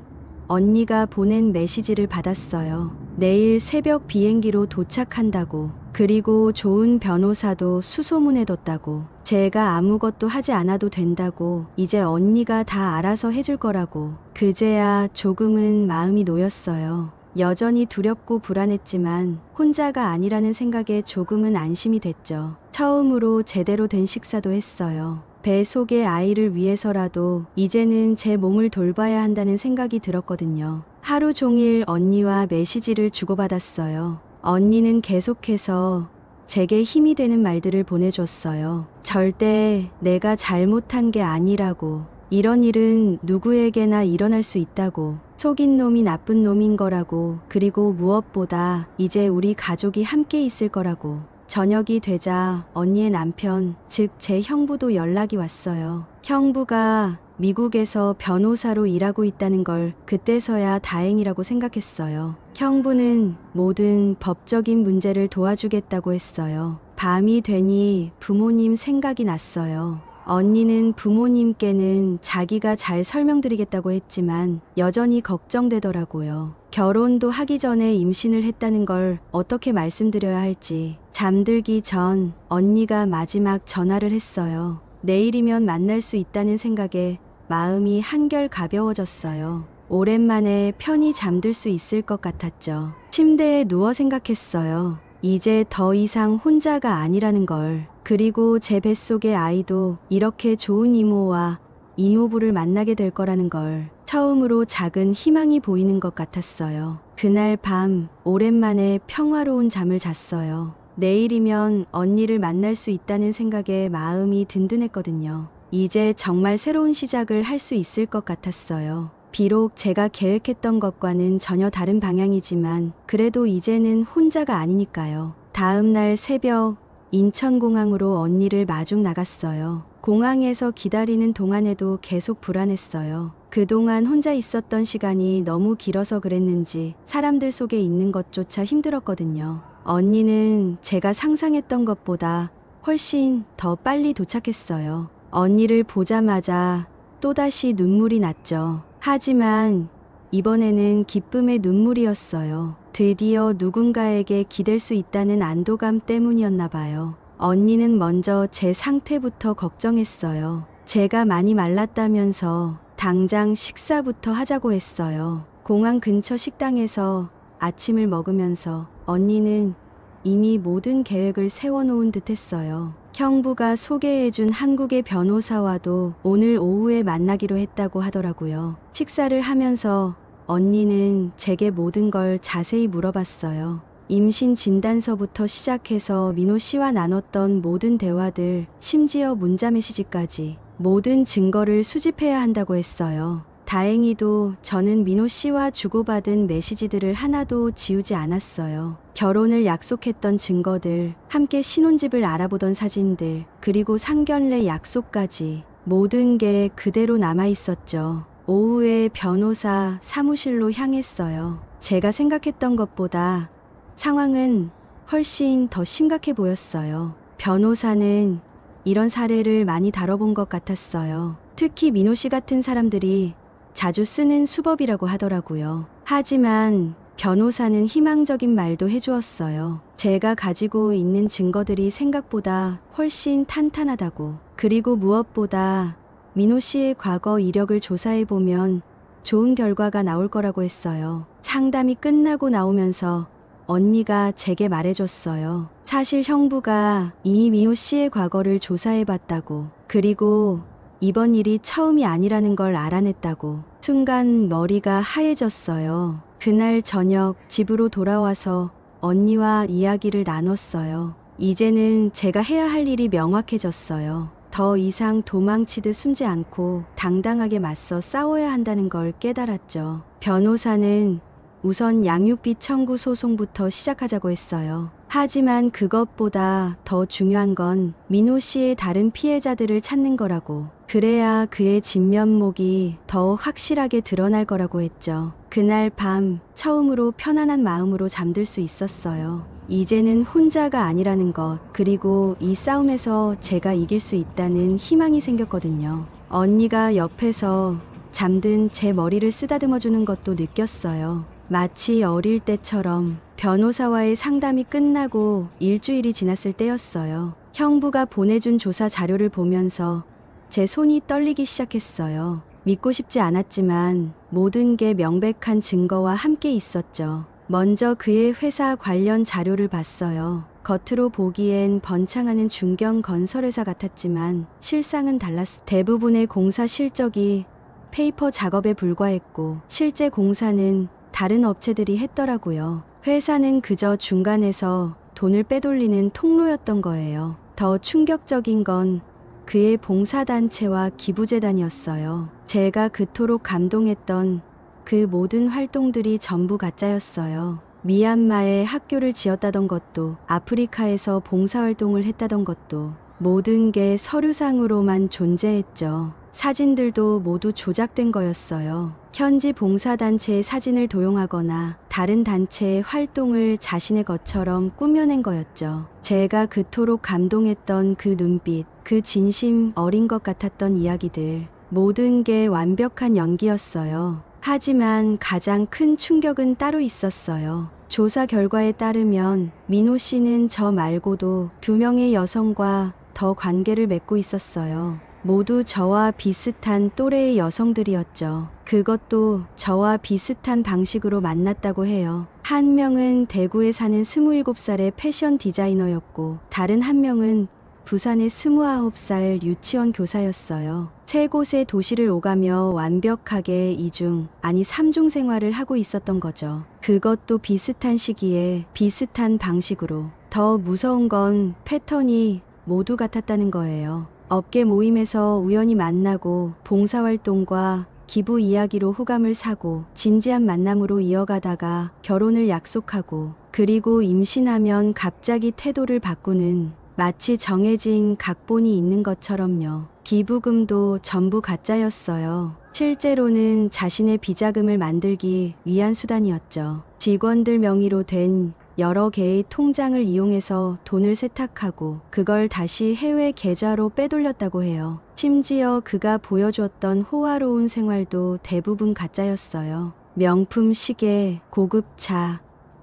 언니가 보낸 메시지를 받았어요. 내일 새벽 비행기로 도착한다고. 그리고 좋은 변호사도 수소문해뒀다고. 제가 아무것도 하지 않아도 된다고. 이제 언니가 다 알아서 해줄 거라고. 그제야 조금은 마음이 놓였어요. 여전히 두렵고 불안했지만 혼자가 아니라는 생각에 조금은 안심이 됐죠. 처음으로 제대로 된 식사도 했어요. 배 속의 아이를 위해서라도 이제는 제 몸을 돌봐야 한다는 생각이 들었거든요. 하루 종일 언니와 메시지를 주고받았어요. 언니는 계속해서 제게 힘이 되는 말들을 보내줬어요. 절대 내가 잘못한 게 아니라고. 이런 일은 누구에게나 일어날 수 있다고. 속인 놈이 나쁜 놈인 거라고. 그리고 무엇보다 이제 우리 가족이 함께 있을 거라고. 저녁이 되자 언니의 남편, 즉 제 형부도 연락이 왔어요. 형부가 미국에서 변호사로 일하고 있다는 걸 그때서야 다행이라고 생각했어요. 형부는 모든 법적인 문제를 도와주겠다고 했어요. 밤이 되니 부모님 생각이 났어요. 언니는 부모님께는 자기가 잘 설명드리겠다고 했지만 여전히 걱정되더라고요. 결혼도 하기 전에 임신을 했다는 걸 어떻게 말씀드려야 할지. 잠들기 전 언니가 마지막 전화를 했어요. 내일이면 만날 수 있다는 생각에 마음이 한결 가벼워졌어요. 오랜만에 편히 잠들 수 있을 것 같았죠. 침대에 누워 생각했어요. 이제 더 이상 혼자가 아니라는 걸. 그리고 제 뱃속의 아이도 이렇게 좋은 이모와 이모부를 만나게 될 거라는 걸. 처음으로 작은 희망이 보이는 것 같았어요. 그날 밤 오랜만에 평화로운 잠을 잤어요. 내일이면 언니를 만날 수 있다는 생각에 마음이 든든했거든요. 이제 정말 새로운 시작을 할 수 있을 것 같았어요. 비록 제가 계획했던 것과는 전혀 다른 방향이지만 그래도 이제는 혼자가 아니니까요. 다음 날 새벽 인천공항으로 언니를 마중 나갔어요. 공항에서 기다리는 동안에도 계속 불안했어요. 그동안 혼자 있었던 시간이 너무 길어서 그랬는지 사람들 속에 있는 것조차 힘들었거든요. 언니는 제가 상상했던 것보다 훨씬 더 빨리 도착했어요. 언니를 보자마자 또다시 눈물이 났죠. 하지만 이번에는 기쁨의 눈물이었어요. 드디어 누군가에게 기댈 수 있다는 안도감 때문이었나 봐요. 언니는 먼저 제 상태부터 걱정했어요. 제가 많이 말랐다면서 당장 식사부터 하자고 했어요. 공항 근처 식당에서 아침을 먹으면서 언니는 이미 모든 계획을 세워놓은 듯 했어요. 형부가 소개해준 한국의 변호사와도 오늘 오후에 만나기로 했다고 하더라고요. 식사를 하면서 언니는 제게 모든 걸 자세히 물어봤어요. 임신 진단서부터 시작해서 민호 씨와 나눴던 모든 대화들, 심지어 문자 메시지까지 모든 증거를 수집해야 한다고 했어요. 다행히도 저는 민호 씨와 주고받은 메시지들을 하나도 지우지 않았어요. 결혼을 약속했던 증거들, 함께 신혼집을 알아보던 사진들, 그리고 상견례 약속까지 모든 게 그대로 남아 있었죠. 오후에 변호사 사무실로 향했어요. 제가 생각했던 것보다 상황은 훨씬 더 심각해 보였어요. 변호사는 이런 사례를 많이 다뤄본 것 같았어요. 특히 민호 씨 같은 사람들이 자주 쓰는 수법이라고 하더라고요. 하지만 변호사는 희망적인 말도 해주었어요. 제가 가지고 있는 증거들이 생각보다 훨씬 탄탄하다고. 그리고 무엇보다 민호 씨의 과거 이력을 조사해보면 좋은 결과가 나올 거라고 했어요. 상담이 끝나고 나오면서 언니가 제게 말해줬어요. 사실 형부가 이 민호 씨의 과거를 조사해봤다고. 그리고 이번 일이 처음이 아니라는 걸 알아냈다고. 순간 머리가 하얘졌어요. 그날 저녁 집으로 돌아와서 언니와 이야기를 나눴어요. 이제는 제가 해야 할 일이 명확해졌어요. 더 이상 도망치듯 숨지 않고 당당하게 맞서 싸워야 한다는 걸 깨달았죠. 변호사는 우선 양육비 청구 소송부터 시작하자고 했어요. 하지만 그것보다 더 중요한 건 민호 씨의 다른 피해자들을 찾는 거라고. 그래야 그의 진면목이 더 확실하게 드러날 거라고 했죠. 그날 밤 처음으로 편안한 마음으로 잠들 수 있었어요. 이제는 혼자가 아니라는 것, 그리고 이 싸움에서 제가 이길 수 있다는 희망이 생겼거든요. 언니가 옆에서 잠든 제 머리를 쓰다듬어 주는 것도 느꼈어요. 마치 어릴 때처럼. 변호사와의 상담이 끝나고 일주일이 지났을 때였어요. 형부가 보내준 조사 자료를 보면서 제 손이 떨리기 시작했어요. 믿고 싶지 않았지만 모든 게 명백한 증거와 함께 있었죠. 먼저 그의 회사 관련 자료를 봤어요. 겉으로 보기엔 번창하는 중견 건설회사 같았지만 실상은 달랐어. 대부분의 공사 실적이 페이퍼 작업에 불과했고 실제 공사는 다른 업체들이 했더라고요. 회사는 그저 중간에서 돈을 빼돌리는 통로였던 거예요. 더 충격적인 건 그의 봉사단체와 기부재단이었어요. 제가 그토록 감동했던 그 모든 활동들이 전부 가짜였어요. 미얀마에 학교를 지었다던 것도, 아프리카에서 봉사활동을 했다던 것도 모든 게 서류상으로만 존재했죠. 사진들도 모두 조작된 거였어요. 현지 봉사단체의 사진을 도용하거나 다른 단체의 활동을 자신의 것처럼 꾸며낸 거였죠. 제가 그토록 감동했던 그 눈빛, 그 진심 어린 것 같았던 이야기들, 모든 게 완벽한 연기였어요. 하지만 가장 큰 충격은 따로 있었어요. 조사 결과에 따르면 민호 씨는 저 말고도 2명의 여성과 더 관계를 맺고 있었어요. 모두 저와 비슷한 또래의 여성들이었죠. 그것도 저와 비슷한 방식으로 만났다고 해요. 한 명은 대구에 사는 27살의 패션 디자이너였고 다른 한 명은 부산의 29살 유치원 교사였어요. 세 곳의 도시를 오가며 완벽하게 이중, 아니 삼중 생활을 하고 있었던 거죠. 그것도 비슷한 시기에 비슷한 방식으로. 더 무서운 건 패턴이 모두 같았다는 거예요. 업계 모임에서 우연히 만나고 봉사활동과 기부 이야기로 호감을 사고 진지한 만남으로 이어가다가 결혼을 약속하고 그리고 임신하면 갑자기 태도를 바꾸는 마치 정해진 각본이 있는 것처럼요. 기부금도 전부 가짜였어요. 실제로는 자신의 비자금을 만들기 위한 수단이었죠. 직원들 명의로 된 여러 개의 통장을 이용해서 돈을 세탁하고 그걸 다시 해외 계좌로 빼돌렸다고 해요. 심지어 그가 보여주었던 호화로운 생활도 대부분 가짜였어요. 명품 시계, 고급 차,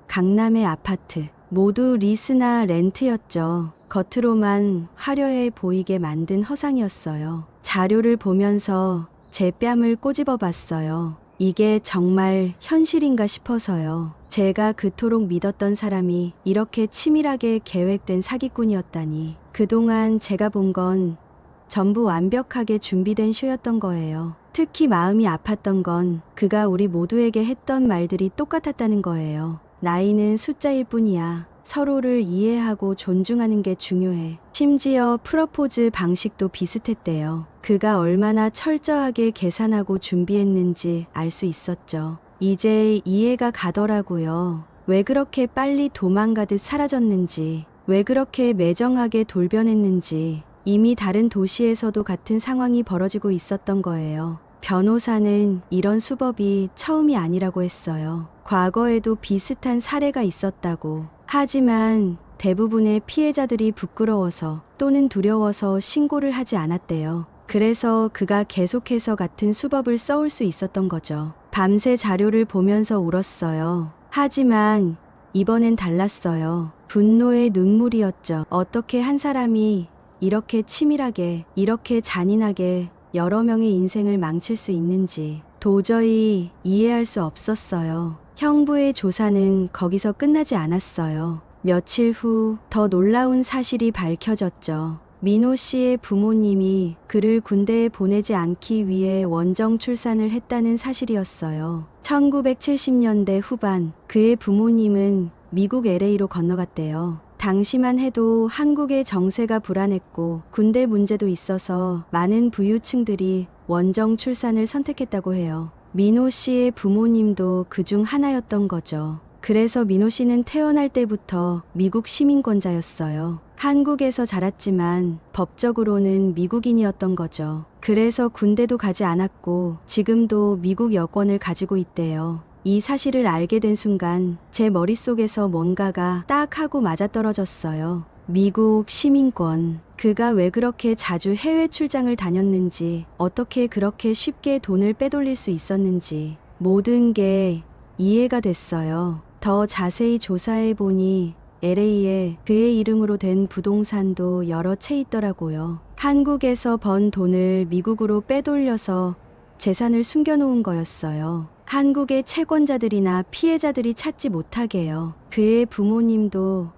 강남의 아파트, 모두 리스나 렌트였죠. 겉으로만 화려해 보이게 만든 허상이었어요. 자료를 보면서 제 뺨을 꼬집어 봤어요. 이게 정말 현실인가 싶어서요. 제가 그토록 믿었던 사람이 이렇게 치밀하게 계획된 사기꾼이었다니. 그동안 제가 본 건 전부 완벽하게 준비된 쇼였던 거예요. 특히 마음이 아팠던 건 그가 우리 모두에게 했던 말들이 똑같았다는 거예요. 나이는 숫자일 뿐이야. 서로를 이해하고 존중하는 게 중요해. 심지어 프러포즈 방식도 비슷했대요. 그가 얼마나 철저하게 계산하고 준비했는지 알 수 있었죠. 이제 이해가 가더라고요. 왜 그렇게 빨리 도망가듯 사라졌는지, 왜 그렇게 매정하게 돌변했는지. 이미 다른 도시에서도 같은 상황이 벌어지고 있었던 거예요. 변호사는 이런 수법이 처음이 아니라고 했어요. 과거에도 비슷한 사례가 있었다고. 하지만 대부분의 피해자들이 부끄러워서 또는 두려워서 신고를 하지 않았대요. 그래서 그가 계속해서 같은 수법을 써올 수 있었던 거죠. 밤새 자료를 보면서 울었어요. 하지만 이번엔 달랐어요. 분노의 눈물이었죠. 어떻게 한 사람이 이렇게 치밀하게, 이렇게 잔인하게 여러 명의 인생을 망칠 수 있는지 도저히 이해할 수 없었어요. 형부의 조사는 거기서 끝나지 않았어요. 며칠 후 더 놀라운 사실이 밝혀졌죠. 민호 씨의 부모님이 그를 군대에 보내지 않기 위해 원정 출산을 했다는 사실이었어요. 1970년대 후반 그의 부모님은 미국 LA로 건너갔대요. 당시만 해도 한국의 정세가 불안했고 군대 문제도 있어서 많은 부유층들이 원정 출산을 선택했다고 해요. 민호 씨의 부모님도 그중 하나였던 거죠. 그래서 민호 씨는 태어날 때부터 미국 시민권자였어요. 한국에서 자랐지만 법적으로는 미국인이었던 거죠. 그래서 군대도 가지 않았고 지금도 미국 여권을 가지고 있대요. 이 사실을 알게 된 순간 제 머릿속에서 뭔가가 딱 하고 맞아떨어졌어요. 미국 시민권. 그가 왜 그렇게 자주 해외 출장을 다녔는지, 어떻게 그렇게 쉽게 돈을 빼돌릴 수 있었는지 모든 게 이해가 됐어요. 더 자세히 조사해 보니 LA에 그의 이름으로 된 부동산도 여러 채 있더라고요. 한국에서 번 돈을 미국으로 빼돌려서 재산을 숨겨놓은 거였어요. 한국의 채권자들이나 피해자들이 찾지 못하게요. 그의 부모님도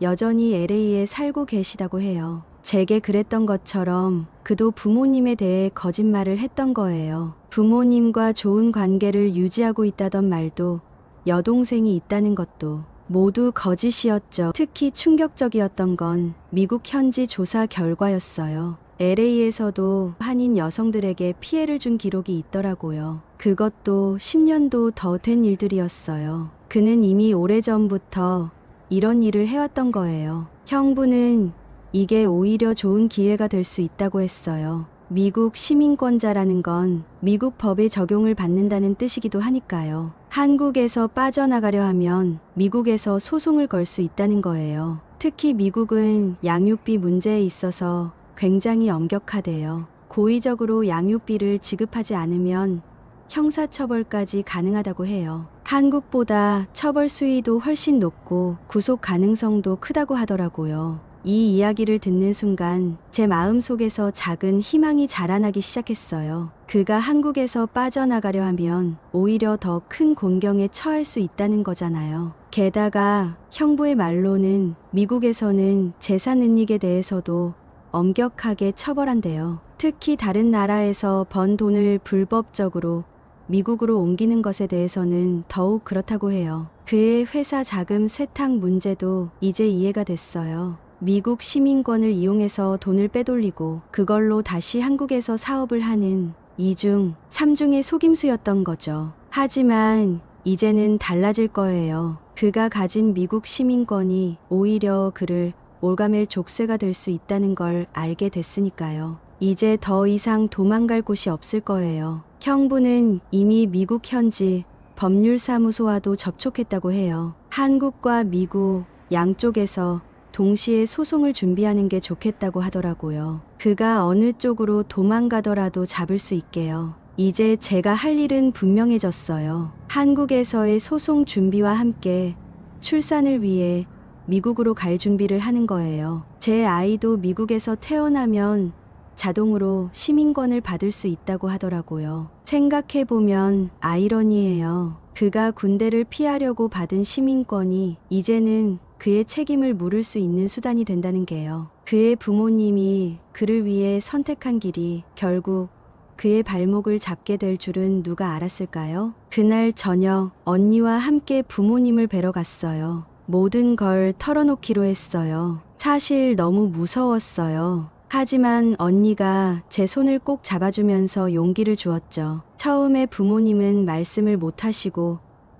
여전히 LA에 살고 계시다고 해요. 제게 그랬던 것처럼 그도 부모님에 대해 거짓말을 했던 거예요. 부모님과 좋은 관계를 유지하고 있다던 말도, 여동생이 있다는 것도 모두 거짓이었죠. 특히 충격적이었던 건 미국 현지 조사 결과였어요. LA에서도 한인 여성들에게 피해를 준 기록이 있더라고요. 그것도 10년도 더 된 일들이었어요. 그는 이미 오래전부터 이런 일을 해왔던 거예요. 형부는 이게 오히려 좋은 기회가 될 수 있다고 했어요. 미국 시민권자라는 건 미국 법의 적용을 받는다는 뜻이기도 하니까요. 한국에서 빠져나가려 하면 미국에서 소송을 걸 수 있다는 거예요. 특히 미국은 양육비 문제에 있어서 굉장히 엄격하대요. 고의적으로 양육비를 지급하지 않으면 형사처벌까지 가능하다고 해요. 한국보다 처벌 수위도 훨씬 높고 구속 가능성도 크다고 하더라고요. 이 이야기를 듣는 순간 제 마음속에서 작은 희망이 자라나기 시작했어요. 그가 한국에서 빠져나가려 하면 오히려 더 큰 곤경에 처할 수 있다는 거잖아요. 게다가 형부의 말로는 미국에서는 재산 은닉에 대해서도 엄격하게 처벌한대요. 특히 다른 나라에서 번 돈을 불법적으로 미국으로 옮기는 것에 대해서는 더욱 그렇다고 해요. 그의 회사 자금 세탁 문제도 이제 이해가 됐어요. 미국 시민권을 이용해서 돈을 빼돌리고 그걸로 다시 한국에서 사업을 하는 2중, 3중의 속임수였던 거죠. 하지만 이제는 달라질 거예요. 그가 가진 미국 시민권이 오히려 그를 올가맬 족쇄가 될 수 있다는 걸 알게 됐으니까요. 이제 더 이상 도망갈 곳이 없을 거예요. 형부는 이미 미국 현지 법률사무소와도 접촉했다고 해요. 한국과 미국 양쪽에서 동시에 소송을 준비하는 게 좋겠다고 하더라고요. 그가 어느 쪽으로 도망가더라도 잡을 수 있게요. 이제 제가 할 일은 분명해졌어요. 한국에서의 소송 준비와 함께 출산을 위해 미국으로 갈 준비를 하는 거예요. 제 아이도 미국에서 태어나면 자동으로 시민권을 받을 수 있다고 하더라고요. 생각해보면 아이러니해요. 그가 군대를 피하려고 받은 시민권이 이제는 그의 책임을 물을 수 있는 수단이 된다는 게요. 그의 부모님이 그를 위해 선택한 길이 결국 그의 발목을 잡게 될 줄은 누가 알았을까요? 그날 저녁 언니와 함께 부모님을 뵈러 갔어요. 모든 걸 털어놓기로 했어요. 사실 너무 무서웠어요. 하지만 언니가 제 손을 꼭 잡아주면서 용기를 주었죠. 처음에 부모님은 말씀을 못 하시고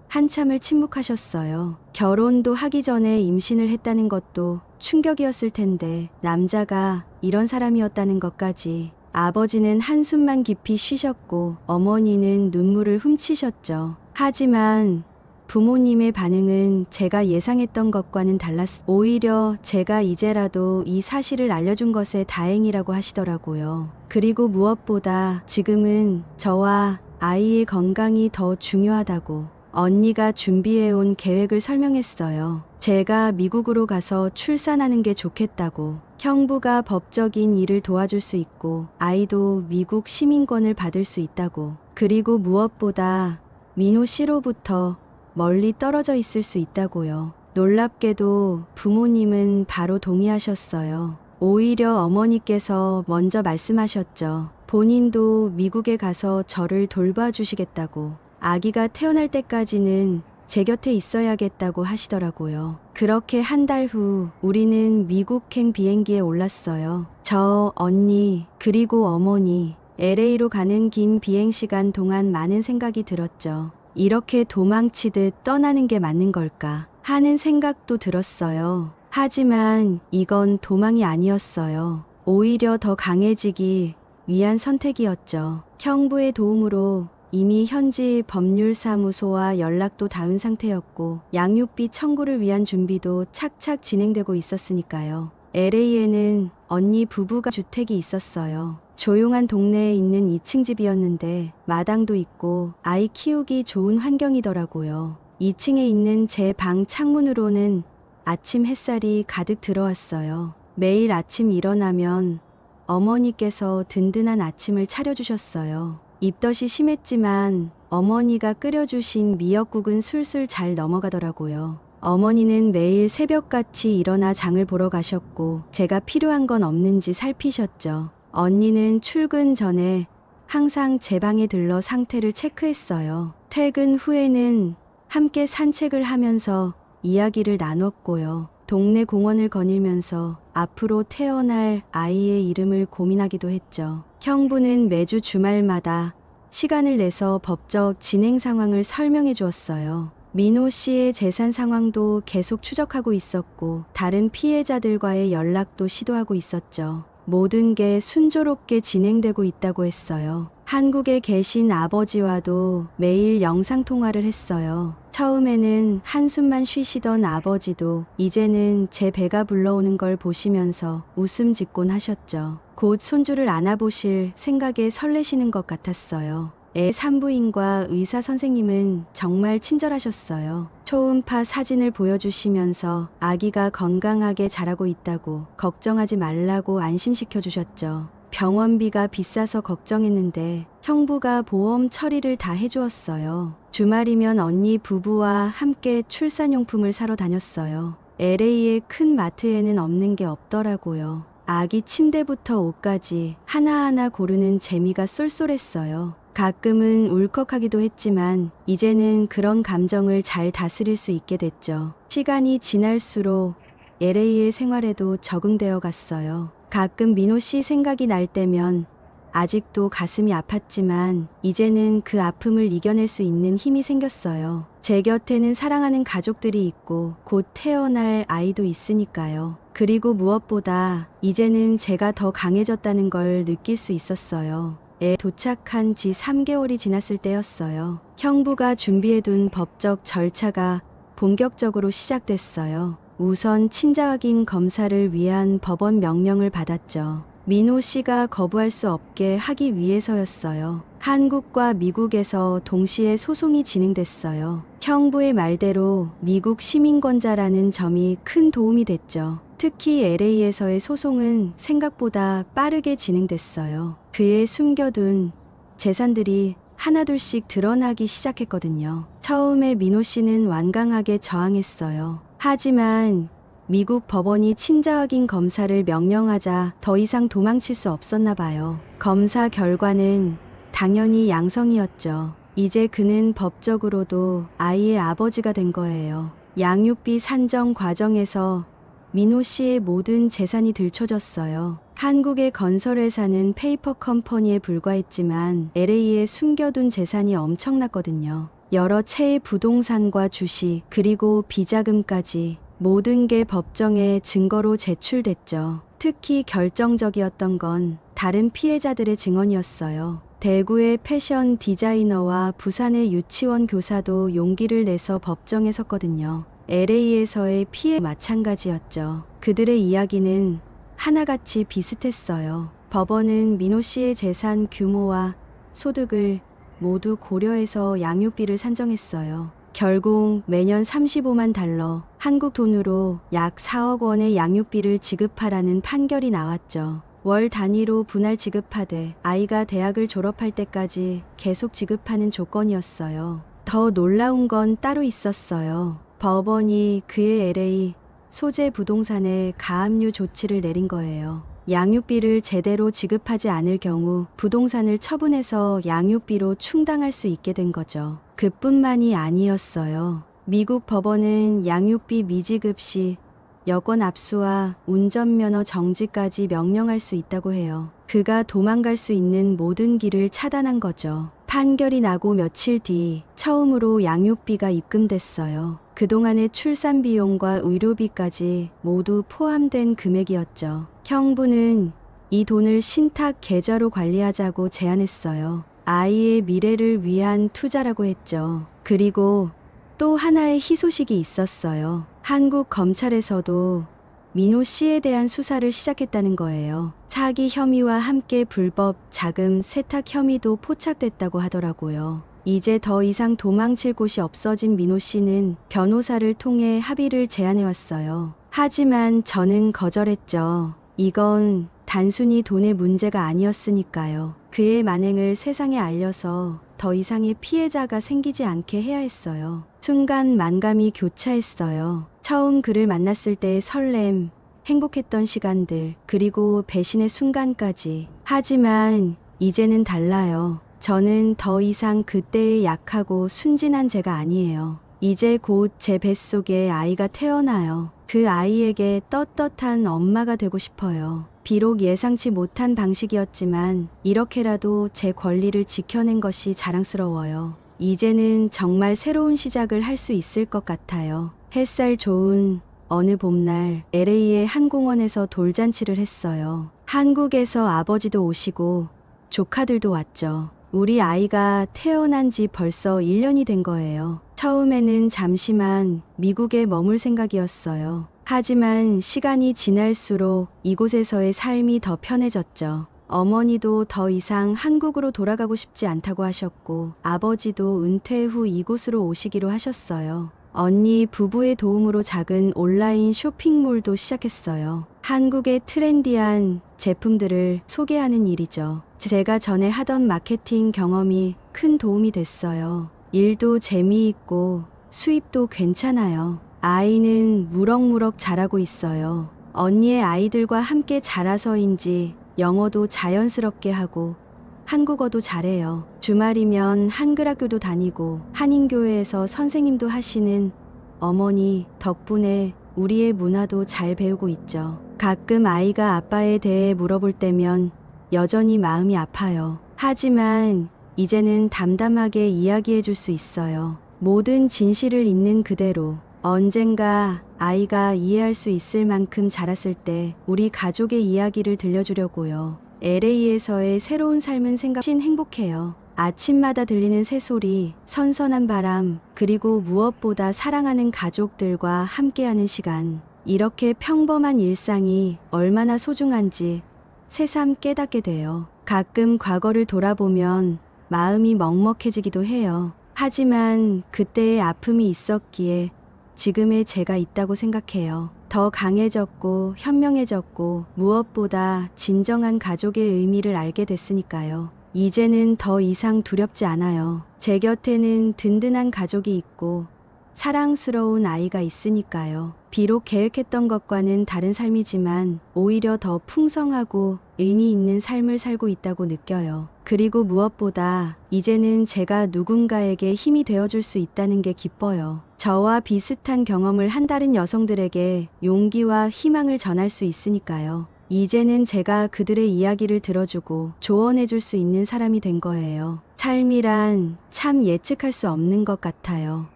한참을 침묵하셨어요. 결혼도 하기 전에 임신을 했다는 것도 충격이었을 텐데 남자가 이런 사람이었다는 것까지. 아버지는 한숨만 깊이 쉬셨고 어머니는 눈물을 훔치셨죠. 하지만 부모님의 반응은 제가 예상했던 것과는 달랐어요. 오히려 제가 이제라도 이 사실을 알려준 것에 다행이라고 하시더라고요. 그리고 무엇보다 지금은 저와 아이의 건강이 더 중요하다고 언니가 준비해온 계획을 설명했어요. 제가 미국으로 가서 출산하는 게 좋겠다고. 형부가 법적인 일을 도와줄 수 있고 아이도 미국 시민권을 받을 수 있다고. 그리고 무엇보다 민호 씨로부터 멀리 떨어져 있을 수 있다고요. 놀랍게도 부모님은 바로 동의하셨어요. 오히려 어머니께서 먼저 말씀하셨죠. 본인도 미국에 가서 저를 돌봐주시겠다고. 아기가 태어날 때까지는 제 곁에 있어야겠다고 하시더라고요. 그렇게 한 달 후 우리는 미국행 비행기에 올랐어요. 저, 언니, 그리고 어머니. LA로 가는 긴 비행시간 동안 많은 생각이 들었죠. 이렇게 도망치듯 떠나는 게 맞는 걸까 하는 생각도 들었어요. 하지만 이건 도망이 아니었어요. 오히려 더 강해지기 위한 선택이었죠. 형부의 도움으로 이미 현지 법률사무소와 연락도 닿은 상태였고 양육비 청구를 위한 준비도 착착 진행되고 있었으니까요. LA에는 언니 부부가 주택이 있었어요. 조용한 동네에 있는 2층 집이었는데 마당도 있고 아이 키우기 좋은 환경이더라고요. 2층에 있는 제 방 창문으로는 아침 햇살이 가득 들어왔어요. 매일 아침 일어나면 어머니께서 든든한 아침을 차려주셨어요. 입덧이 심했지만 어머니가 끓여주신 미역국은 술술 잘 넘어가더라고요. 어머니는 매일 새벽같이 일어나 장을 보러 가셨고 제가 필요한 건 없는지 살피셨죠. 언니는 출근 전에 항상 제 방에 들러 상태를 체크했어요. 퇴근 후에는 함께 산책을 하면서 이야기를 나눴고요. 동네 공원을 거닐면서 앞으로 태어날 아이의 이름을 고민하기도 했죠. 형부는 매주 주말마다 시간을 내서 법적 진행 상황을 설명해 주었어요. 민호 씨의 재산 상황도 계속 추적하고 있었고 다른 피해자들과의 연락도 시도하고 있었죠. 모든 게 순조롭게 진행되고 있다고 했어요. 한국에 계신 아버지와도 매일 영상통화를 했어요. 처음에는 한숨만 쉬시던 아버지도 이제는 제 배가 불러오는 걸 보시면서 웃음 짓곤 하셨죠. 곧 손주를 안아보실 생각에 설레시는 것 같았어요. 애 산부인과 의사 선생님은 정말 친절하셨어요. 초음파 사진을 보여주시면서 아기가 건강하게 자라고 있다고 걱정하지 말라고 안심시켜 주셨죠. 병원비가 비싸서 걱정했는데 형부가 보험 처리를 다 해주었어요. 주말이면 언니 부부와 함께 출산용품을 사러 다녔어요. LA의 큰 마트에는 없는 게 없더라고요. 아기 침대부터 옷까지 하나하나 고르는 재미가 쏠쏠했어요. 가끔은 울컥하기도 했지만 이제는 그런 감정을 잘 다스릴 수 있게 됐죠. 시간이 지날수록 LA의 생활에도 적응되어 갔어요. 가끔 민호 씨 생각이 날 때면 아직도 가슴이 아팠지만 이제는 그 아픔을 이겨낼 수 있는 힘이 생겼어요. 제 곁에는 사랑하는 가족들이 있고 곧 태어날 아이도 있으니까요. 그리고 무엇보다 이제는 제가 더 강해졌다는 걸 느낄 수 있었어요. 애 도착한 지 3개월이 지났을 때였어요. 형부가 준비해둔 법적 절차가 본격적으로 시작됐어요. 우선 친자 확인 검사를 위한 법원 명령을 받았죠. 민호 씨가 거부할 수 없게 하기 위해서였어요. 한국과 미국에서 동시에 소송이 진행됐어요. 형부의 말대로 미국 시민권자라는 점이 큰 도움이 됐죠. 특히 LA에서의 소송은 생각보다 빠르게 진행됐어요. 그의 숨겨둔 재산들이 하나둘씩 드러나기 시작했거든요. 처음에 민호 씨는 완강하게 저항했어요. 하지만 미국 법원이 친자 확인 검사를 명령하자 더 이상 도망칠 수 없었나 봐요. 검사 결과는 당연히 양성이었죠. 이제 그는 법적으로도 아이의 아버지가 된 거예요. 양육비 산정 과정에서 민호 씨의 모든 재산이 들춰졌어요. 한국의 건설회사는 페이퍼 컴퍼니에 불과했지만 LA에 숨겨둔 재산이 엄청났거든요. 여러 채의 부동산과 주식, 그리고 비자금까지 모든 게 법정에 증거로 제출됐죠. 특히 결정적이었던 건 다른 피해자들의 증언이었어요. 대구의 패션 디자이너와 부산의 유치원 교사도 용기를 내서 법정에 섰거든요. LA에서의 피해 마찬가지였죠. 그들의 이야기는 하나같이 비슷했어요. 법원은 민호 씨의 재산 규모와 소득을 모두 고려해서 양육비를 산정했어요. 결국 매년 35만 달러, 한국 돈으로 약 4억 원의 양육비를 지급하라는 판결이 나왔죠. 월 단위로 분할 지급하되 아이가 대학을 졸업할 때까지 계속 지급하는 조건이었어요. 더 놀라운 건 따로 있었어요. 법원이 그의 LA 소재 부동산에 가압류 조치를 내린 거예요. 양육비를 제대로 지급하지 않을 경우 부동산을 처분해서 양육비로 충당할 수 있게 된 거죠. 그뿐만이 아니었어요. 미국 법원은 양육비 미지급 시 여권 압수와 운전면허 정지까지 명령할 수 있다고 해요. 그가 도망갈 수 있는 모든 길을 차단한 거죠. 판결이 나고 며칠 뒤 처음으로 양육비가 입금됐어요. 그동안의 출산 비용과 의료비까지 모두 포함된 금액이었죠. 형부는 이 돈을 신탁 계좌로 관리하자고 제안했어요. 아이의 미래를 위한 투자라고 했죠. 그리고 또 하나의 희소식이 있었어요. 한국 검찰에서도 민호 씨에 대한 수사를 시작했다는 거예요. 사기 혐의와 함께 불법 자금 세탁 혐의도 포착됐다고 하더라고요. 이제 더 이상 도망칠 곳이 없어진 민호 씨는 변호사를 통해 합의를 제안해왔어요. 하지만 저는 거절했죠. 이건 단순히 돈의 문제가 아니었으니까요. 그의 만행을 세상에 알려서 더 이상의 피해자가 생기지 않게 해야 했어요. 순간 만감이 교차했어요. 처음 그를 만났을 때의 설렘, 행복했던 시간들, 그리고 배신의 순간까지. 하지만 이제는 달라요. 저는 더 이상 그때의 약하고 순진한 제가 아니에요. 이제 곧 제 뱃속에 아이가 태어나요. 그 아이에게 떳떳한 엄마가 되고 싶어요. 비록 예상치 못한 방식이었지만 이렇게라도 제 권리를 지켜낸 것이 자랑스러워요. 이제는 정말 새로운 시작을 할 수 있을 것 같아요. 햇살 좋은 어느 봄날 LA의 한 공원에서 돌잔치를 했어요. 한국에서 아버지도 오시고 조카들도 왔죠. 우리 아이가 태어난 지 벌써 1년이 된 거예요. 처음에는 잠시만 미국에 머물 생각이었어요. 하지만 시간이 지날수록 이곳에서의 삶이 더 편해졌죠. 어머니도 더 이상 한국으로 돌아가고 싶지 않다고 하셨고 아버지도 은퇴 후 이곳으로 오시기로 하셨어요. 언니 부부의 도움으로 작은 온라인 쇼핑몰도 시작했어요. 한국의 트렌디한 제품들을 소개하는 일이죠. 제가 전에 하던 마케팅 경험이 큰 도움이 됐어요. 일도 재미있고 수입도 괜찮아요. 아이는 무럭무럭 자라고 있어요. 언니의 아이들과 함께 자라서인지 영어도 자연스럽게 하고 한국어도 잘해요. 주말이면 한글학교도 다니고 한인교회에서 선생님도 하시는 어머니 덕분에 우리의 문화도 잘 배우고 있죠. 가끔 아이가 아빠에 대해 물어볼 때면 여전히 마음이 아파요. 하지만 이제는 담담하게 이야기해 줄 수 있어요. 모든 진실을 있는 그대로. 언젠가 아이가 이해할 수 있을 만큼 자랐을 때 우리 가족의 이야기를 들려주려고요. LA에서의 새로운 삶은 생각신 행복해요. 아침마다 들리는 새소리, 선선한 바람, 그리고 무엇보다 사랑하는 가족들과 함께하는 시간. 이렇게 평범한 일상이 얼마나 소중한지 새삼 깨닫게 돼요. 가끔 과거를 돌아보면 마음이 먹먹해지기도 해요. 하지만 그때의 아픔이 있었기에 지금의 제가 있다고 생각해요. 더 강해졌고 현명해졌고 무엇보다 진정한 가족의 의미를 알게 됐으니까요. 이제는 더 이상 두렵지 않아요. 제 곁에는 든든한 가족이 있고 사랑스러운 아이가 있으니까요. 비록 계획했던 것과는 다른 삶이지만 오히려 더 풍성하고 의미 있는 삶을 살고 있다고 느껴요. 그리고 무엇보다 이제는 제가 누군가에게 힘이 되어줄 수 있다는 게 기뻐요. 저와 비슷한 경험을 한 다른 여성들에게 용기와 희망을 전할 수 있으니까요. 이제는 제가 그들의 이야기를 들어주고 조언해줄 수 있는 사람이 된 거예요. 삶이란 참 예측할 수 없는 것 같아요.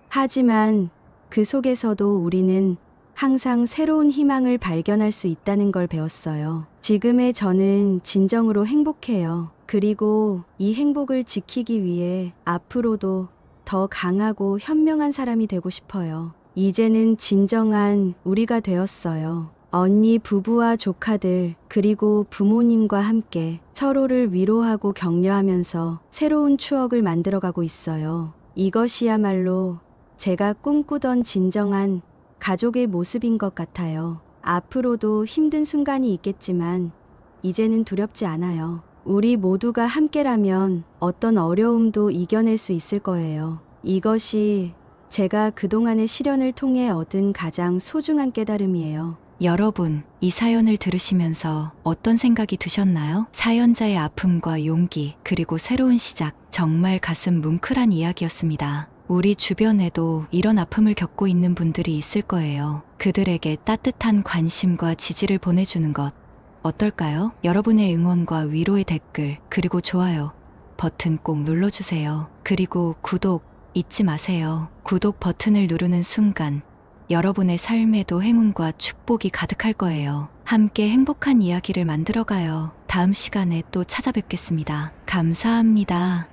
하지만 그 속에서도 우리는 항상 새로운 희망을 발견할 수 있다는 걸 배웠어요. 지금의 저는 진정으로 행복해요. 그리고 이 행복을 지키기 위해 앞으로도 더 강하고 현명한 사람이 되고 싶어요. 이제는 진정한 우리가 되었어요. 언니, 부부와 조카들, 그리고 부모님과 함께 서로를 위로하고 격려하면서 새로운 추억을 만들어가고 있어요. 이것이야말로 제가 꿈꾸던 진정한 가족의 모습인 것 같아요. 앞으로도 힘든 순간이 있겠지만 이제는 두렵지 않아요. 우리 모두가 함께라면 어떤 어려움도 이겨낼 수 있을 거예요. 이것이 제가 그동안의 시련을 통해 얻은 가장 소중한 깨달음이에요. 여러분, 이 사연을 들으시면서 어떤 생각이 드셨나요? 사연자의 아픔과 용기, 그리고 새로운 시작, 정말 가슴 뭉클한 이야기였습니다. 우리 주변에도 이런 아픔을 겪고 있는 분들이 있을 거예요. 그들에게 따뜻한 관심과 지지를 보내주는 것 어떨까요? 여러분의 응원과 위로의 댓글, 그리고 좋아요 버튼 꼭 눌러주세요. 그리고 구독 잊지 마세요. 구독 버튼을 누르는 순간 여러분의 삶에도 행운과 축복이 가득할 거예요. 함께 행복한 이야기를 만들어가요. 다음 시간에 또 찾아뵙겠습니다. 감사합니다.